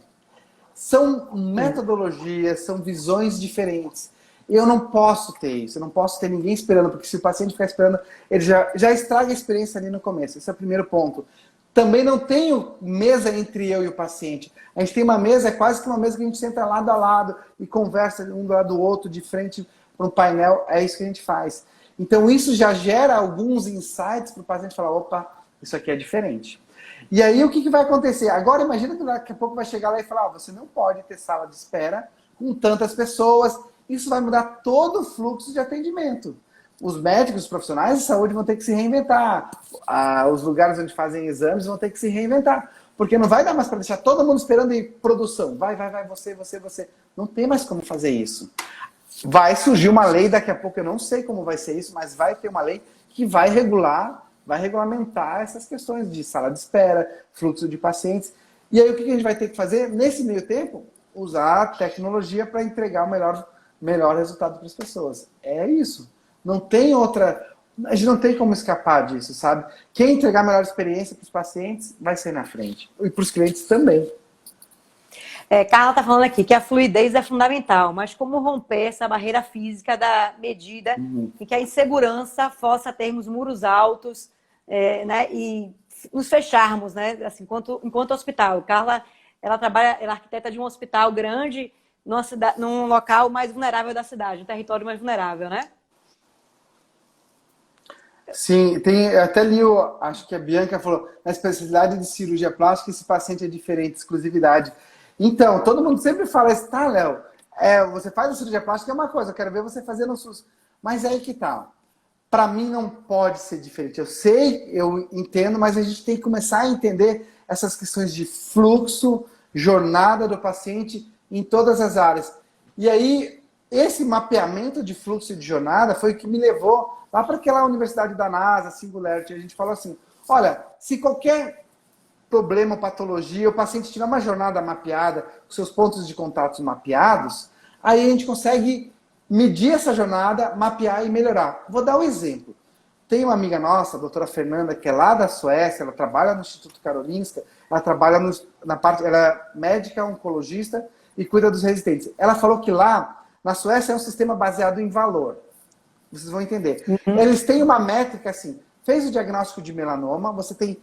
São metodologias, são visões diferentes. Eu não posso ter isso, eu não posso ter ninguém esperando, porque se o paciente ficar esperando, ele já estraga a experiência ali no começo. Esse é o primeiro ponto. Também não tenho mesa entre eu e o paciente. A gente tem uma mesa, é quase que uma mesa que a gente senta lado a lado e conversa um do lado do outro, de frente para um painel. É isso que a gente faz. Então isso já gera alguns insights para o paciente falar, opa, isso aqui é diferente. E aí o que vai acontecer? Agora imagina que daqui a pouco vai chegar lá e falar, você não pode ter sala de espera com tantas pessoas. Isso vai mudar todo o fluxo de atendimento. Os médicos, os profissionais de saúde vão ter que se reinventar. Os lugares onde fazem exames vão ter que se reinventar. Porque não vai dar mais para deixar todo mundo esperando em produção. Vai, você. Não tem mais como fazer isso. Vai surgir uma lei daqui a pouco, eu não sei como vai ser isso, mas vai ter uma lei que vai regulamentar essas questões de sala de espera, fluxo de pacientes. E aí o que a gente vai ter que fazer? Nesse meio tempo, usar a tecnologia para entregar o melhor resultado para as pessoas. É isso. Não tem outra... A gente não tem como escapar disso, sabe? Quem entregar a melhor experiência para os pacientes vai ser na frente. E para os clientes também. Carla está falando aqui que a fluidez é fundamental, mas como romper essa barreira física da medida e que a insegurança força termos muros altos, né, e nos fecharmos, né, assim, enquanto hospital. Carla, ela trabalha, ela é arquiteta de um hospital grande num local mais vulnerável da cidade, um território mais vulnerável, né? Sim, até li, acho que a Bianca falou, na especialidade de cirurgia plástica, esse paciente é diferente, exclusividade. Então, todo mundo sempre fala isso, tá, Léo? Você faz a cirurgia plástica, é uma coisa, eu quero ver você fazer no SUS. Mas aí que tá. Para mim não pode ser diferente. Eu sei, eu entendo, mas a gente tem que começar a entender essas questões de fluxo, jornada do paciente em todas as áreas. E aí, esse mapeamento de fluxo e de jornada foi o que me levou lá para aquela universidade da NASA, Singularity. A gente falou assim, olha, se qualquer problema ou patologia, o paciente tiver uma jornada mapeada, com seus pontos de contatos mapeados, aí a gente consegue medir essa jornada, mapear e melhorar. Vou dar um exemplo. Tem uma amiga nossa, a doutora Fernanda, que é lá da Suécia, ela trabalha no Instituto Karolinska, ela trabalha na parte, ela é médica, oncologista e cuida dos residentes. Ela falou que lá, na Suécia, é um sistema baseado em valor. Vocês vão entender. Eles têm uma métrica assim, fez o diagnóstico de melanoma, você tem,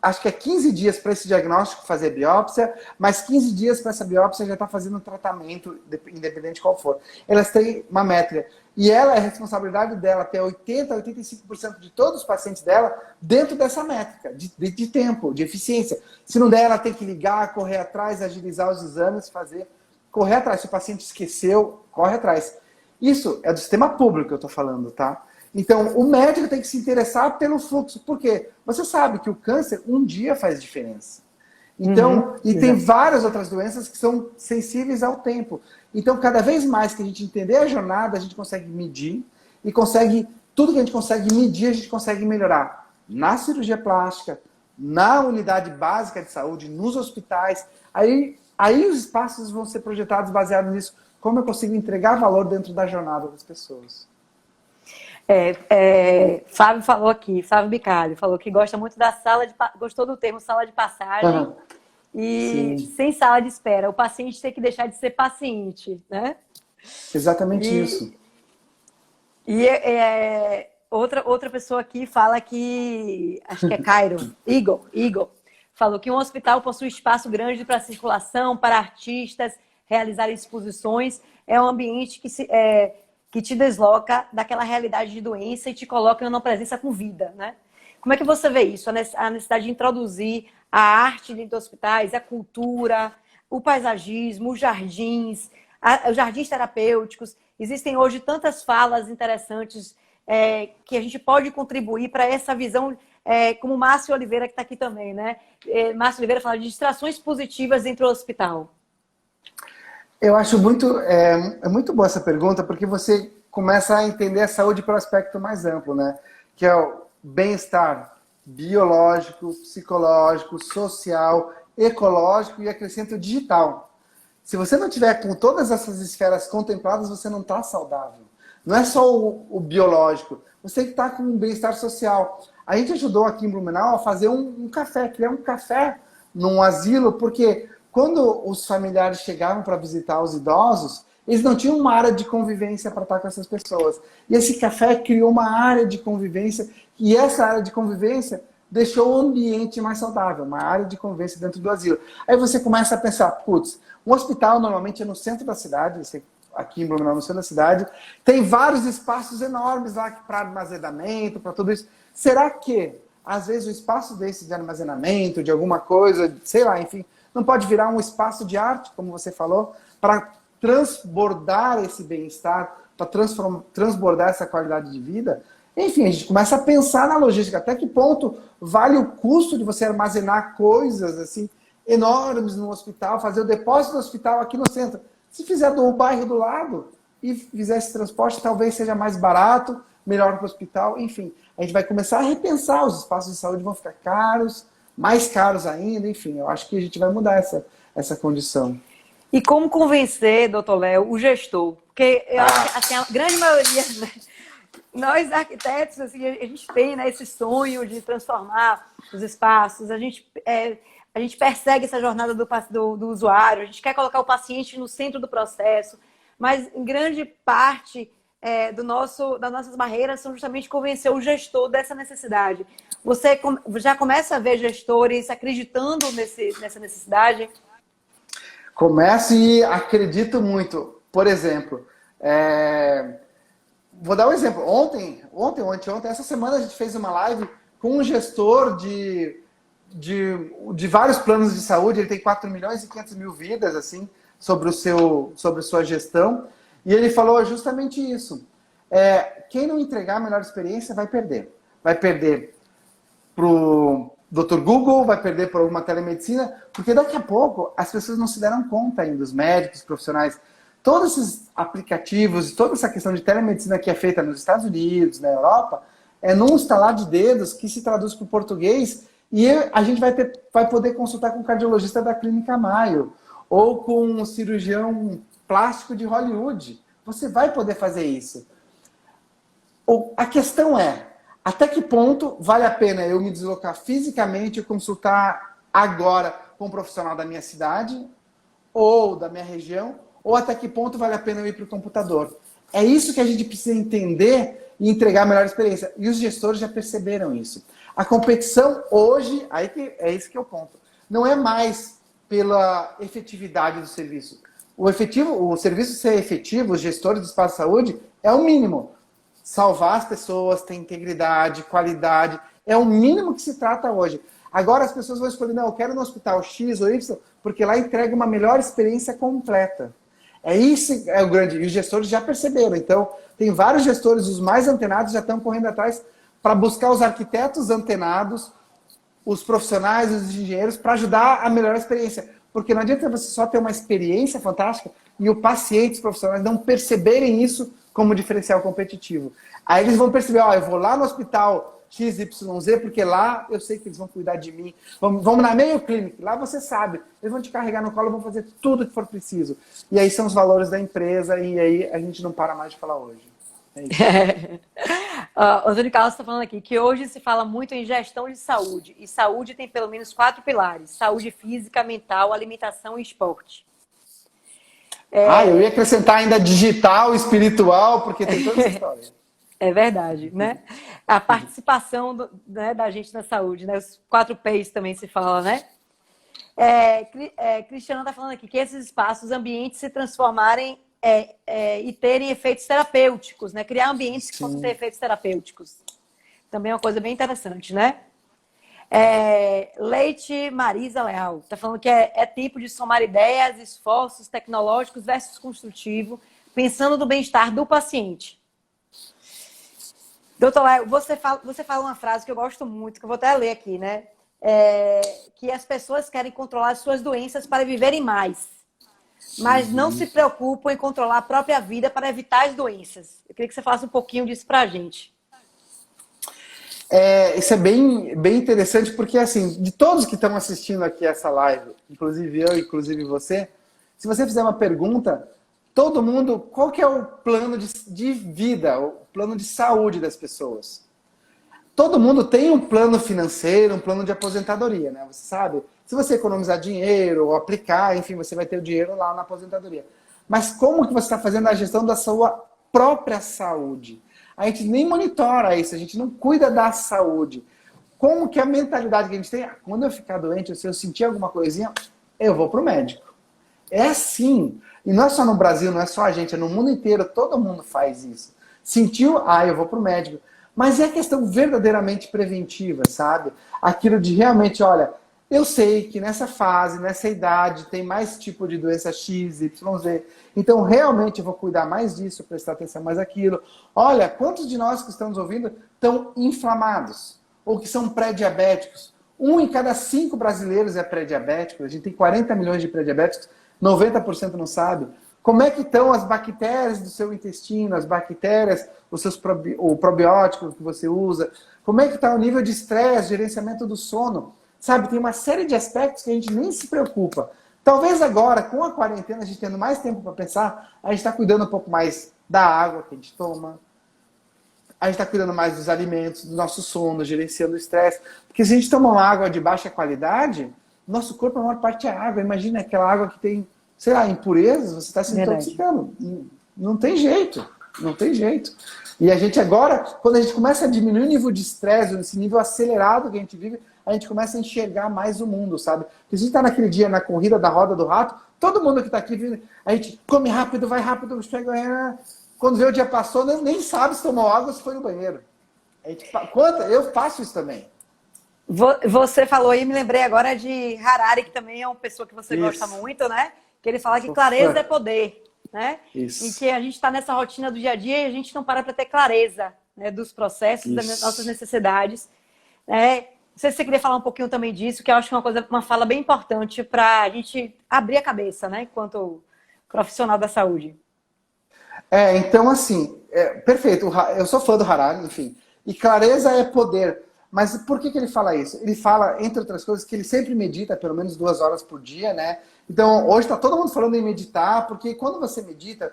acho que é 15 dias para esse diagnóstico fazer biópsia, mais 15 dias para essa biópsia já está fazendo um tratamento, independente qual for. Elas têm uma métrica. E ela, é responsabilidade dela ter 80% a 85% de todos os pacientes dela dentro dessa métrica, de tempo, de eficiência. Se não der, ela tem que ligar, correr atrás, agilizar os exames, correr atrás. Se o paciente esqueceu, corre atrás. Isso é do sistema público que eu estou falando, tá? Então, o médico tem que se interessar pelo fluxo. Por quê? Você sabe que o câncer um dia faz diferença. Então, tem várias outras doenças que são sensíveis ao tempo. Então, cada vez mais que a gente entender a jornada, a gente consegue medir e tudo que a gente consegue medir, a gente consegue melhorar. Na cirurgia plástica, na unidade básica de saúde, nos hospitais. Aí os espaços vão ser projetados baseados nisso. Como eu consigo entregar valor dentro da jornada das pessoas. Fábio falou aqui, Fábio Bicalho, falou que gosta muito da gostou do termo sala de passagem e sim, sem sala de espera. O paciente tem que deixar de ser paciente, né? Exatamente isso. E outra pessoa aqui fala que, acho que é Cairo, Igor, falou que um hospital possui espaço grande para circulação, para artistas realizarem exposições, é um ambiente que te desloca daquela realidade de doença e te coloca em uma presença com vida, né? Como é que você vê isso? A necessidade de introduzir a arte dentro dos hospitais, a cultura, o paisagismo, os jardins terapêuticos. Existem hoje tantas falas interessantes que a gente pode contribuir para essa visão, como o Márcio Oliveira, que está aqui também, né? Márcio Oliveira fala de distrações positivas dentro do hospital. Eu acho muito boa essa pergunta, porque você começa a entender a saúde pelo aspecto mais amplo, né? Que é o bem-estar biológico, psicológico, social, ecológico e acrescento digital. Se você não tiver com todas essas esferas contempladas, você não está saudável. Não é só o biológico, você tem que estar com um bem-estar social. A gente ajudou aqui em Blumenau a fazer um café, criar um café num asilo, porque quando os familiares chegavam para visitar os idosos, eles não tinham uma área de convivência para estar com essas pessoas. E esse café criou uma área de convivência, e essa área de convivência deixou o ambiente mais saudável, uma área de convivência dentro do asilo. Aí você começa a pensar, putz, um hospital normalmente é no centro da cidade, aqui em Blumenau, no centro da cidade, tem vários espaços enormes lá para armazenamento, para tudo isso. Será que às vezes o espaço desse de armazenamento, de alguma coisa, sei lá, enfim, não pode virar um espaço de arte, como você falou, para transbordar esse bem-estar, para transbordar essa qualidade de vida. Enfim, a gente começa a pensar na logística. Até que ponto vale o custo de você armazenar coisas assim enormes no hospital, fazer o depósito do hospital aqui no centro. Se fizer do bairro do lado e fizer esse transporte, talvez seja mais barato, melhor para o hospital. Enfim, a gente vai começar a repensar. Os espaços de saúde vão ficar caros, mais caros ainda. Enfim, eu acho que a gente vai mudar essa condição. E como convencer, doutor Léo, o gestor? Porque eu acho que assim, a grande maioria, né, nós arquitetos, assim, a gente tem, né, esse sonho de transformar os espaços, a gente persegue essa jornada do usuário, a gente quer colocar o paciente no centro do processo, mas em grande parte das nossas barreiras são justamente convencer o gestor dessa necessidade. Você já começa a ver gestores acreditando nessa necessidade? Começo e acredito muito. Por exemplo, vou dar um exemplo. Ontem, essa semana a gente fez uma live com um gestor de vários planos de saúde. Ele tem 4 milhões e 500 mil vidas, assim, sobre a sua gestão. E ele falou justamente isso. Quem não entregar a melhor experiência vai perder. Vai perder para o Dr. Google, vai perder por alguma telemedicina, porque daqui a pouco as pessoas não se deram conta ainda, os médicos, os profissionais. Todos esses aplicativos, toda essa questão de telemedicina que é feita nos Estados Unidos, na Europa, é num estalar de dedos que se traduz para o português e a gente vai poder consultar com o cardiologista da Clínica Mayo ou com um cirurgião plástico de Hollywood. Você vai poder fazer isso. A questão é, até que ponto vale a pena eu me deslocar fisicamente e consultar agora com um profissional da minha cidade ou da minha região, ou até que ponto vale a pena eu ir para o computador? É isso que a gente precisa entender e entregar a melhor experiência. E os gestores já perceberam isso. A competição hoje, é esse que é o ponto, não é mais pela efetividade do serviço. O serviço ser efetivo, os gestores do espaço de saúde, é o mínimo. Salvar as pessoas, ter integridade, qualidade, é o mínimo que se trata hoje. Agora as pessoas vão escolher, não, eu quero no hospital X ou Y, porque lá entrega uma melhor experiência completa. Isso é o grande. E os gestores já perceberam. Então, tem vários gestores, os mais antenados, já estão correndo atrás para buscar os arquitetos antenados, os profissionais, os engenheiros, para ajudar a melhorar a experiência. Porque não adianta você só ter uma experiência fantástica e o paciente, os profissionais, não perceberem isso como diferencial competitivo. Aí eles vão perceber, eu vou lá no hospital XYZ, porque lá eu sei que eles vão cuidar de mim. Vamos na Mayo Clinic, lá você sabe. Eles vão te carregar no colo, vão fazer tudo que for preciso. E aí são os valores da empresa, e aí a gente não para mais de falar hoje. É isso. O Antônio Carlos está falando aqui que hoje se fala muito em gestão de saúde. E saúde tem pelo menos 4 pilares. Saúde física, mental, alimentação e esporte. Eu ia acrescentar ainda digital, espiritual, porque tem toda essa história. É verdade, né? A participação da gente na saúde, né? Os 4 P's também se fala, né? Cristiano está falando aqui que esses espaços, ambientes se transformarem e terem efeitos terapêuticos, né? Criar ambientes que possam ter efeitos terapêuticos. Também é uma coisa bem interessante, né? Leite Marisa Leal está falando que é tempo de somar ideias, esforços tecnológicos versus construtivo, pensando no bem-estar do paciente. Doutor Léo, você fala uma frase que eu gosto muito, que eu vou até ler aqui, né? Que as pessoas querem controlar as suas doenças para viverem mais, mas não se preocupam em controlar a própria vida para evitar as doenças. Eu queria que você falasse um pouquinho disso para a gente. Isso é bem, bem interessante, porque assim, de todos que estão assistindo aqui essa live, inclusive eu, inclusive você, se você fizer uma pergunta, todo mundo, qual que é o plano de vida, o plano de saúde das pessoas? Todo mundo tem um plano financeiro, um plano de aposentadoria, né? Você sabe, se você economizar dinheiro ou aplicar, enfim, você vai ter o dinheiro lá na aposentadoria. Mas como que você está fazendo a gestão da sua própria saúde? A gente nem monitora isso, a gente não cuida da saúde. Como que a mentalidade que a gente tem? Quando eu ficar doente, se eu sentir alguma coisinha, eu vou para o médico. É assim. E não é só no Brasil, não é só a gente, é no mundo inteiro, todo mundo faz isso. Sentiu? Eu vou para o médico. mas é questão verdadeiramente preventiva, sabe? Aquilo de realmente, olha, eu sei que nessa fase, nessa idade, tem mais tipo de doença X, Y, Z. Então, realmente, eu vou cuidar mais disso, prestar atenção mais aquilo. Olha, quantos de nós que estamos ouvindo estão inflamados? Ou que são pré-diabéticos? 1 em cada 5 brasileiros é pré-diabético. A gente tem 40 milhões de pré-diabéticos, 90% não sabe. Como é que estão as bactérias do seu intestino, as bactérias, o probiótico que você usa? Como é que está o nível de estresse, gerenciamento do sono? Sabe, tem uma série de aspectos que a gente nem se preocupa. Talvez agora, com a quarentena, a gente tendo mais tempo para pensar, a gente está cuidando um pouco mais da água que a gente toma, a gente está cuidando mais dos alimentos, do nosso sono, gerenciando o estresse. Porque se a gente toma uma água de baixa qualidade, nosso corpo, a maior parte é água. Imagina aquela água que tem, sei lá, impurezas, você está se intoxicando. Não tem jeito, não tem jeito. E a gente agora, quando a gente começa a diminuir o nível de estresse, esse nível acelerado que a gente vive, a gente começa a enxergar mais o mundo, sabe? Porque se a gente está naquele dia, na corrida da roda do rato, todo mundo que está aqui, a gente come rápido, vai rápido, chega... Quando vê o dia passou, nem sabe se tomou água ou se foi no banheiro. Eu faço isso também. Você falou aí, me lembrei agora de Harari, que também é uma pessoa que você gosta muito, né? Que ele fala que clareza é poder, né? Isso. E que a gente está nessa rotina do dia a dia e a gente não para ter clareza, né, dos processos, das nossas necessidades. Não sei se você queria falar um pouquinho também disso, que eu acho que é uma fala bem importante para a gente abrir a cabeça, né? Enquanto profissional da saúde. Então assim, perfeito, eu sou fã do Harari, enfim, e clareza é poder, mas por que ele fala isso? Ele fala, entre outras coisas, que ele sempre medita pelo menos 2 horas por dia, né? Então, hoje está todo mundo falando em meditar, porque quando você medita,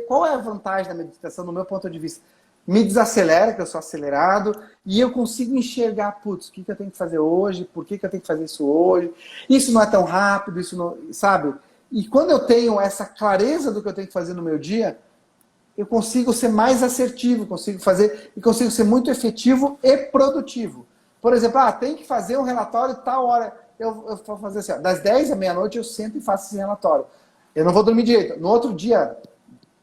qual é a vantagem da meditação, do meu ponto de vista? Me desacelera, que eu sou acelerado, e eu consigo enxergar, putz, o que eu tenho que fazer hoje, por que eu tenho que fazer isso hoje, isso não é tão rápido, isso não, sabe? E quando eu tenho essa clareza do que eu tenho que fazer no meu dia, eu consigo ser mais assertivo, consigo ser muito efetivo e produtivo. Por exemplo, tem que fazer um relatório tal hora. Eu vou fazer assim, das 10 à meia-noite eu sento e faço esse relatório. Eu não vou dormir direito. No outro dia,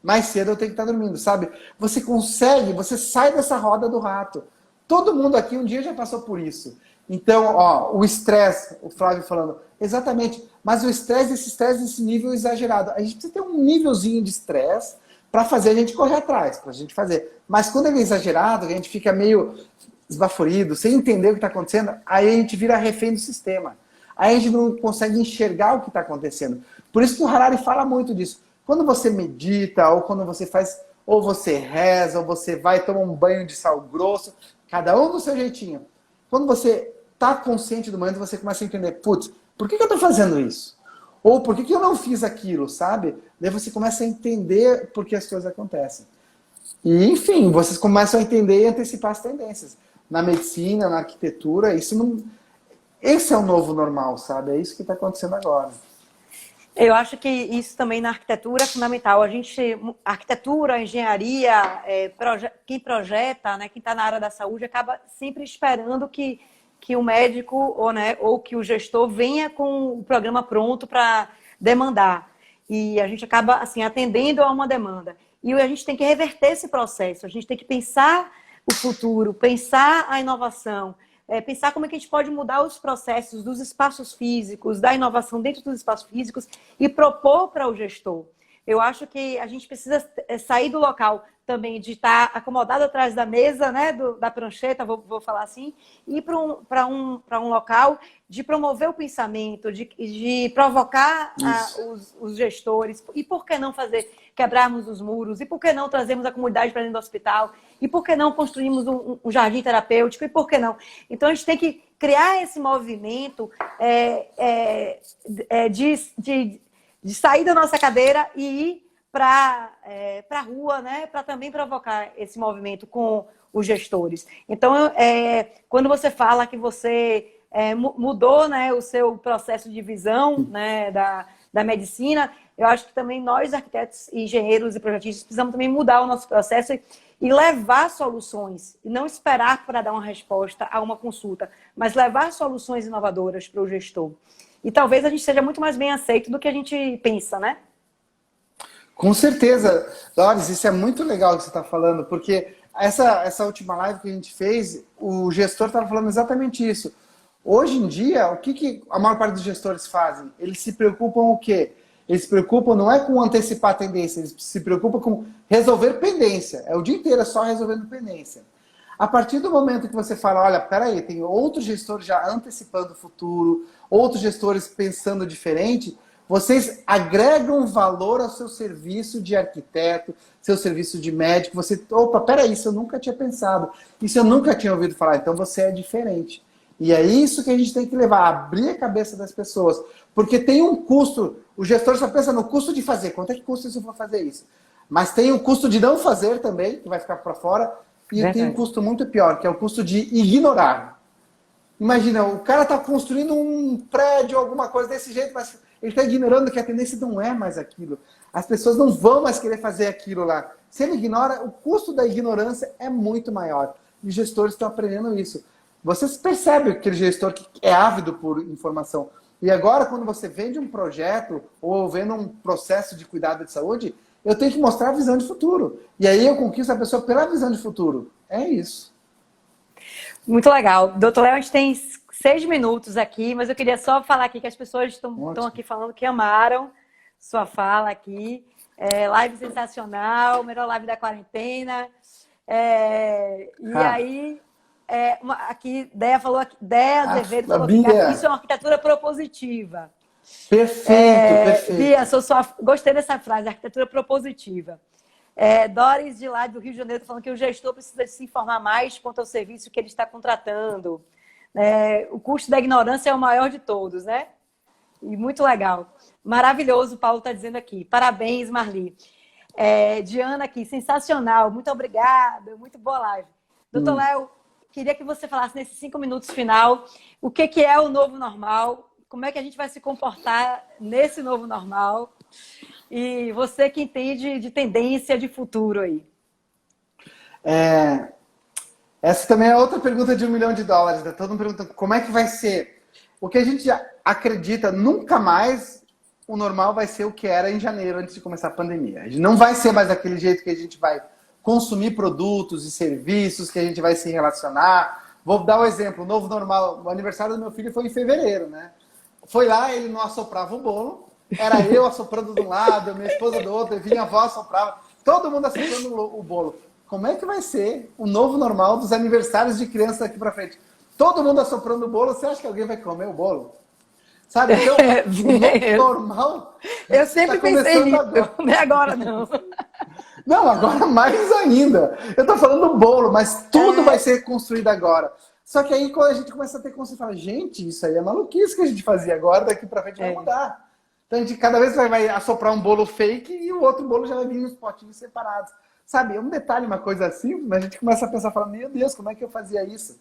mais cedo eu tenho que estar dormindo, sabe? Você sai dessa roda do rato. Todo mundo aqui um dia já passou por isso. Então, o estresse, o Flávio falando, exatamente, mas o estresse, esse nível exagerado. A gente precisa ter um nívelzinho de estresse para fazer a gente correr atrás, para a gente fazer. Mas quando ele é exagerado, a gente fica meio esbaforido, sem entender o que está acontecendo, aí a gente vira refém do sistema. Aí a gente não consegue enxergar o que está acontecendo. Por isso que o Harari fala muito disso. Quando você medita, ou quando você faz, ou você reza, ou você vai tomar um banho de sal grosso, cada um do seu jeitinho. Quando você está consciente do momento, você começa a entender, putz, por que eu estou fazendo isso? Ou por que eu não fiz aquilo, sabe? Daí você começa a entender por que as coisas acontecem. E, enfim, vocês começam a entender e antecipar as tendências. Na medicina, na arquitetura, esse é o novo normal, sabe? É isso que está acontecendo agora. Eu acho que isso também na arquitetura é fundamental. A arquitetura, engenharia, quem projeta, né, quem está na área da saúde, acaba sempre esperando que o médico ou que o gestor venha com o programa pronto para demandar. E a gente acaba assim, atendendo a uma demanda. E a gente tem que reverter esse processo. A gente tem que pensar o futuro, pensar a inovação, pensar como é que a gente pode mudar os processos dos espaços físicos, da inovação dentro dos espaços físicos e propor para o gestor. Eu acho que a gente precisa sair do local também de estar acomodado atrás da mesa, né, da prancheta, vou falar assim, e ir para um local de promover o pensamento, de provocar os gestores. E por que não quebrarmos os muros? E por que não trazermos a comunidade para dentro do hospital? E por que não construirmos um jardim terapêutico? E por que não? Então, a gente tem que criar esse movimento de sair da nossa cadeira e ir para a rua, né? Para também provocar esse movimento com os gestores. Então, quando você fala que você mudou, né, o seu processo de visão, né, da medicina, eu acho que também nós, arquitetos, engenheiros e projetistas, precisamos também mudar o nosso processo e levar soluções, e não esperar para dar uma resposta a uma consulta, mas levar soluções inovadoras para o gestor. E talvez a gente seja muito mais bem aceito do que a gente pensa, né? Com certeza. Doris, isso é muito legal que você está falando, porque essa última live que a gente fez, o gestor estava falando exatamente isso. Hoje em dia, o que a maior parte dos gestores fazem? Eles se preocupam o quê? Eles se preocupam não é com antecipar a tendência, eles se preocupam com resolver pendência. É o dia inteiro só resolvendo pendência. A partir do momento que você fala, olha, peraí, tem outros gestores já antecipando o futuro, outros gestores pensando diferente, vocês agregam valor ao seu serviço de arquiteto, seu serviço de médico. Você, opa, peraí, isso eu nunca tinha pensado, isso eu nunca tinha ouvido falar, então você é diferente. E é isso que a gente tem que levar, abrir a cabeça das pessoas. Porque tem um custo, o gestor só pensa no custo de fazer, quanto é que custa se eu for fazer isso? Mas tem o custo de não fazer também, que vai ficar para fora, e tem um custo muito pior, que é o custo de ignorar. Imagina, o cara está construindo um prédio, alguma coisa desse jeito, mas ele está ignorando que a tendência não é mais aquilo. As pessoas não vão mais querer fazer aquilo lá. Se ele ignora, o custo da ignorância é muito maior. E os gestores estão aprendendo isso. Você percebe aquele gestor que é ávido por informação. E agora, quando você vende um projeto ou vende um processo de cuidado de saúde, eu tenho que mostrar a visão de futuro. E aí eu conquisto a pessoa pela visão de futuro. É isso. Muito legal. Doutor Léo, a gente tem 6 minutos aqui, mas eu queria só falar aqui que as pessoas estão aqui falando que amaram sua fala aqui. Live sensacional, melhor live da quarentena. Aí, aqui, Déia falou, Déia Azevedo falou que isso é uma arquitetura propositiva. Perfeito. Bia, gostei dessa frase, arquitetura propositiva. Doris, de lá do Rio de Janeiro, está falando que o gestor precisa se informar mais quanto ao serviço que ele está contratando. O custo da ignorância é o maior de todos, né? E muito legal. Maravilhoso, o Paulo está dizendo aqui. Parabéns, Marli. Diana aqui, sensacional. Muito obrigada, muito boa live. Doutor Léo, queria que você falasse nesses 5 minutos final o que é o novo normal, como é que a gente vai se comportar nesse novo normal. E você que entende de tendência de futuro aí. Essa também é outra pergunta de $1 milhão. Né? Todo mundo perguntando como é que vai ser. O que a gente acredita, nunca mais o normal vai ser o que era em janeiro, antes de começar a pandemia. A gente não vai ser mais daquele jeito que a gente vai consumir produtos e serviços, que a gente vai se relacionar. Vou dar um exemplo, o novo normal. O aniversário do meu filho foi em fevereiro, né? Foi lá, ele não assoprava o bolo. Era eu assoprando de um lado, minha esposa do outro, vinha a avó assoprava. Todo mundo assoprando o bolo. Como é que vai ser o novo normal dos aniversários de criança daqui pra frente? Todo mundo assoprando o bolo, você acha que alguém vai comer o bolo? Sabe? Então, o novo normal... Eu sempre pensei nisso, não é agora não. Não, agora mais ainda. Eu tô falando do bolo, mas tudo vai ser construído agora. Só que aí quando a gente começa a ter consciência, fala, gente, isso aí é maluquice que a gente fazia agora, daqui pra frente vai mudar. Então a gente cada vez vai assoprar um bolo fake e o outro bolo já vai vir nos potinhos separados. Sabe, é um detalhe, uma coisa simples, mas a gente começa a pensar, fala, meu Deus, como é que eu fazia isso?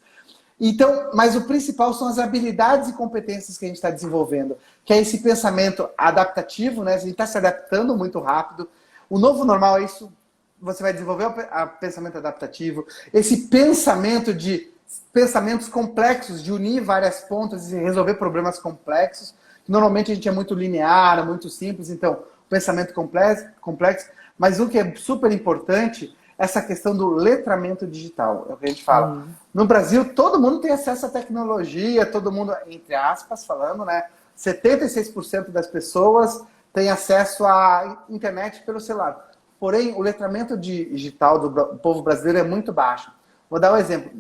Então, mas o principal são as habilidades e competências que a gente está desenvolvendo, que é esse pensamento adaptativo, né? A gente está se adaptando muito rápido. O novo normal é isso, você vai desenvolver o pensamento adaptativo, esse pensamento de pensamentos complexos, de unir várias pontas e resolver problemas complexos. Normalmente a gente é muito linear, muito simples, então, pensamento complexo, mas o que é super importante é essa questão do letramento digital, é o que a gente fala. No Brasil, todo mundo tem acesso à tecnologia, todo mundo, entre aspas, falando, né? 76% das pessoas têm acesso à internet pelo celular. Porém, o letramento digital do povo brasileiro é muito baixo. Vou dar um exemplo.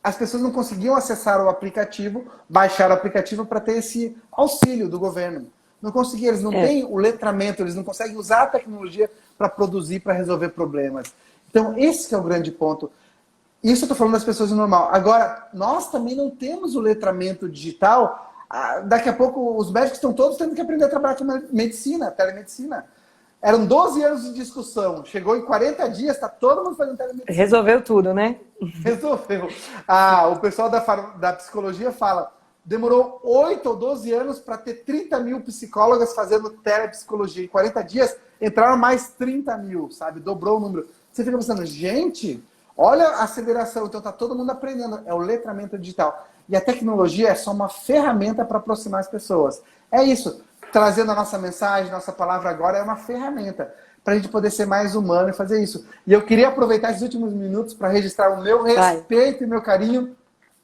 As pessoas não conseguiam acessar o aplicativo, baixar o aplicativo para ter esse auxílio do governo. Não conseguiam, eles não têm o letramento, eles não conseguem usar a tecnologia para produzir, para resolver problemas. Então, esse que é o grande ponto. Isso eu estou falando das pessoas do normal. Agora, nós também não temos o letramento digital. Daqui a pouco, os médicos estão todos tendo que aprender a trabalhar com medicina, telemedicina. Eram 12 anos de discussão. Chegou em 40 dias, está todo mundo fazendo telemedicina. Resolveu tudo, né? Resolveu. O pessoal da psicologia fala, demorou 8 ou 12 anos para ter 30 mil psicólogas fazendo telepsicologia. Em 40 dias, entraram mais 30 mil, sabe? Dobrou o número. Você fica pensando, gente, olha a aceleração. Então está todo mundo aprendendo. É o letramento digital. E a tecnologia é só uma ferramenta para aproximar as pessoas. É isso. Trazendo a nossa mensagem, nossa palavra agora é uma ferramenta. para a gente poder ser mais humano e fazer isso. E eu queria aproveitar esses últimos minutos para registrar o meu respeito e meu carinho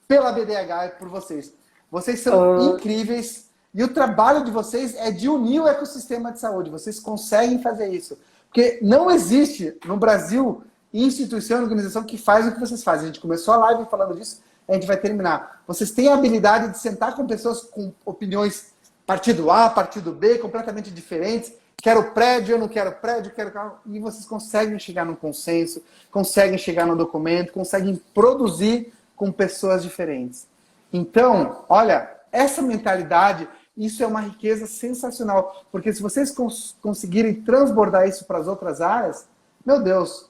pela BDH e por vocês. Vocês são incríveis e o trabalho de vocês é de unir o ecossistema de saúde. Vocês conseguem fazer isso. Porque não existe no Brasil instituição, organização que faz o que vocês fazem. A gente começou a live falando disso, a gente vai terminar. Vocês têm a habilidade de sentar com pessoas com opiniões partido A, partido B, completamente diferentes. Quero prédio, eu não quero prédio, quero carro. E vocês conseguem chegar num consenso, conseguem chegar no documento, conseguem produzir com pessoas diferentes. Então, olha, essa mentalidade, isso é uma riqueza sensacional. Porque se vocês conseguirem transbordar isso para as outras áreas, meu Deus,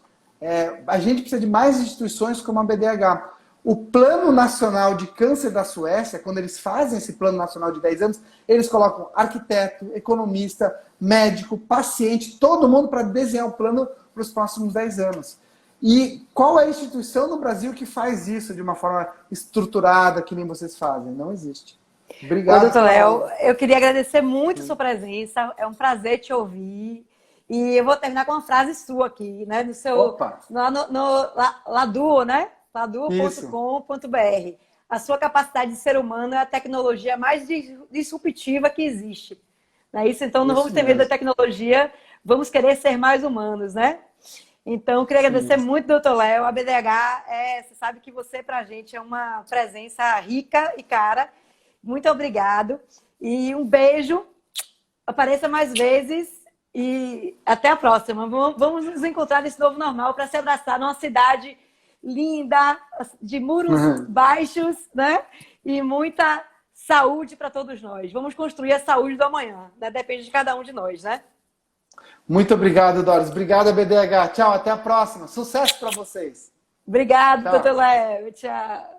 a gente precisa de mais instituições como a BDH. O Plano Nacional de Câncer da Suécia, quando eles fazem esse plano nacional de 10 anos, eles colocam arquiteto, economista, médico, paciente, todo mundo para desenhar o plano para os próximos 10 anos. E qual é a instituição no Brasil que faz isso de uma forma estruturada, que nem vocês fazem? Não existe. Obrigado. Doutor Léo, eu queria agradecer muito a sua presença, é um prazer te ouvir. E eu vou terminar com uma frase sua aqui, né? No seu, Opa! no Laduo, né? laduo.com.br. A sua capacidade de ser humano é a tecnologia mais disruptiva que existe. Não é isso? Então, não vamos ter medo da tecnologia, vamos querer ser mais humanos, né? Então, eu queria agradecer muito, doutor Léo. A BDH, você sabe que você, pra gente, é uma presença rica e cara. Muito obrigado. E um beijo. Apareça mais vezes. E até a próxima. Vamos nos encontrar nesse novo normal para se abraçar numa cidade linda, de muros baixos, né? E muita saúde para todos nós. Vamos construir a saúde do amanhã, né? Depende de cada um de nós, né? Muito obrigado, Doris. Obrigado, BDH. Tchau, até a próxima. Sucesso para vocês. Obrigado, doutor Léo. Tchau.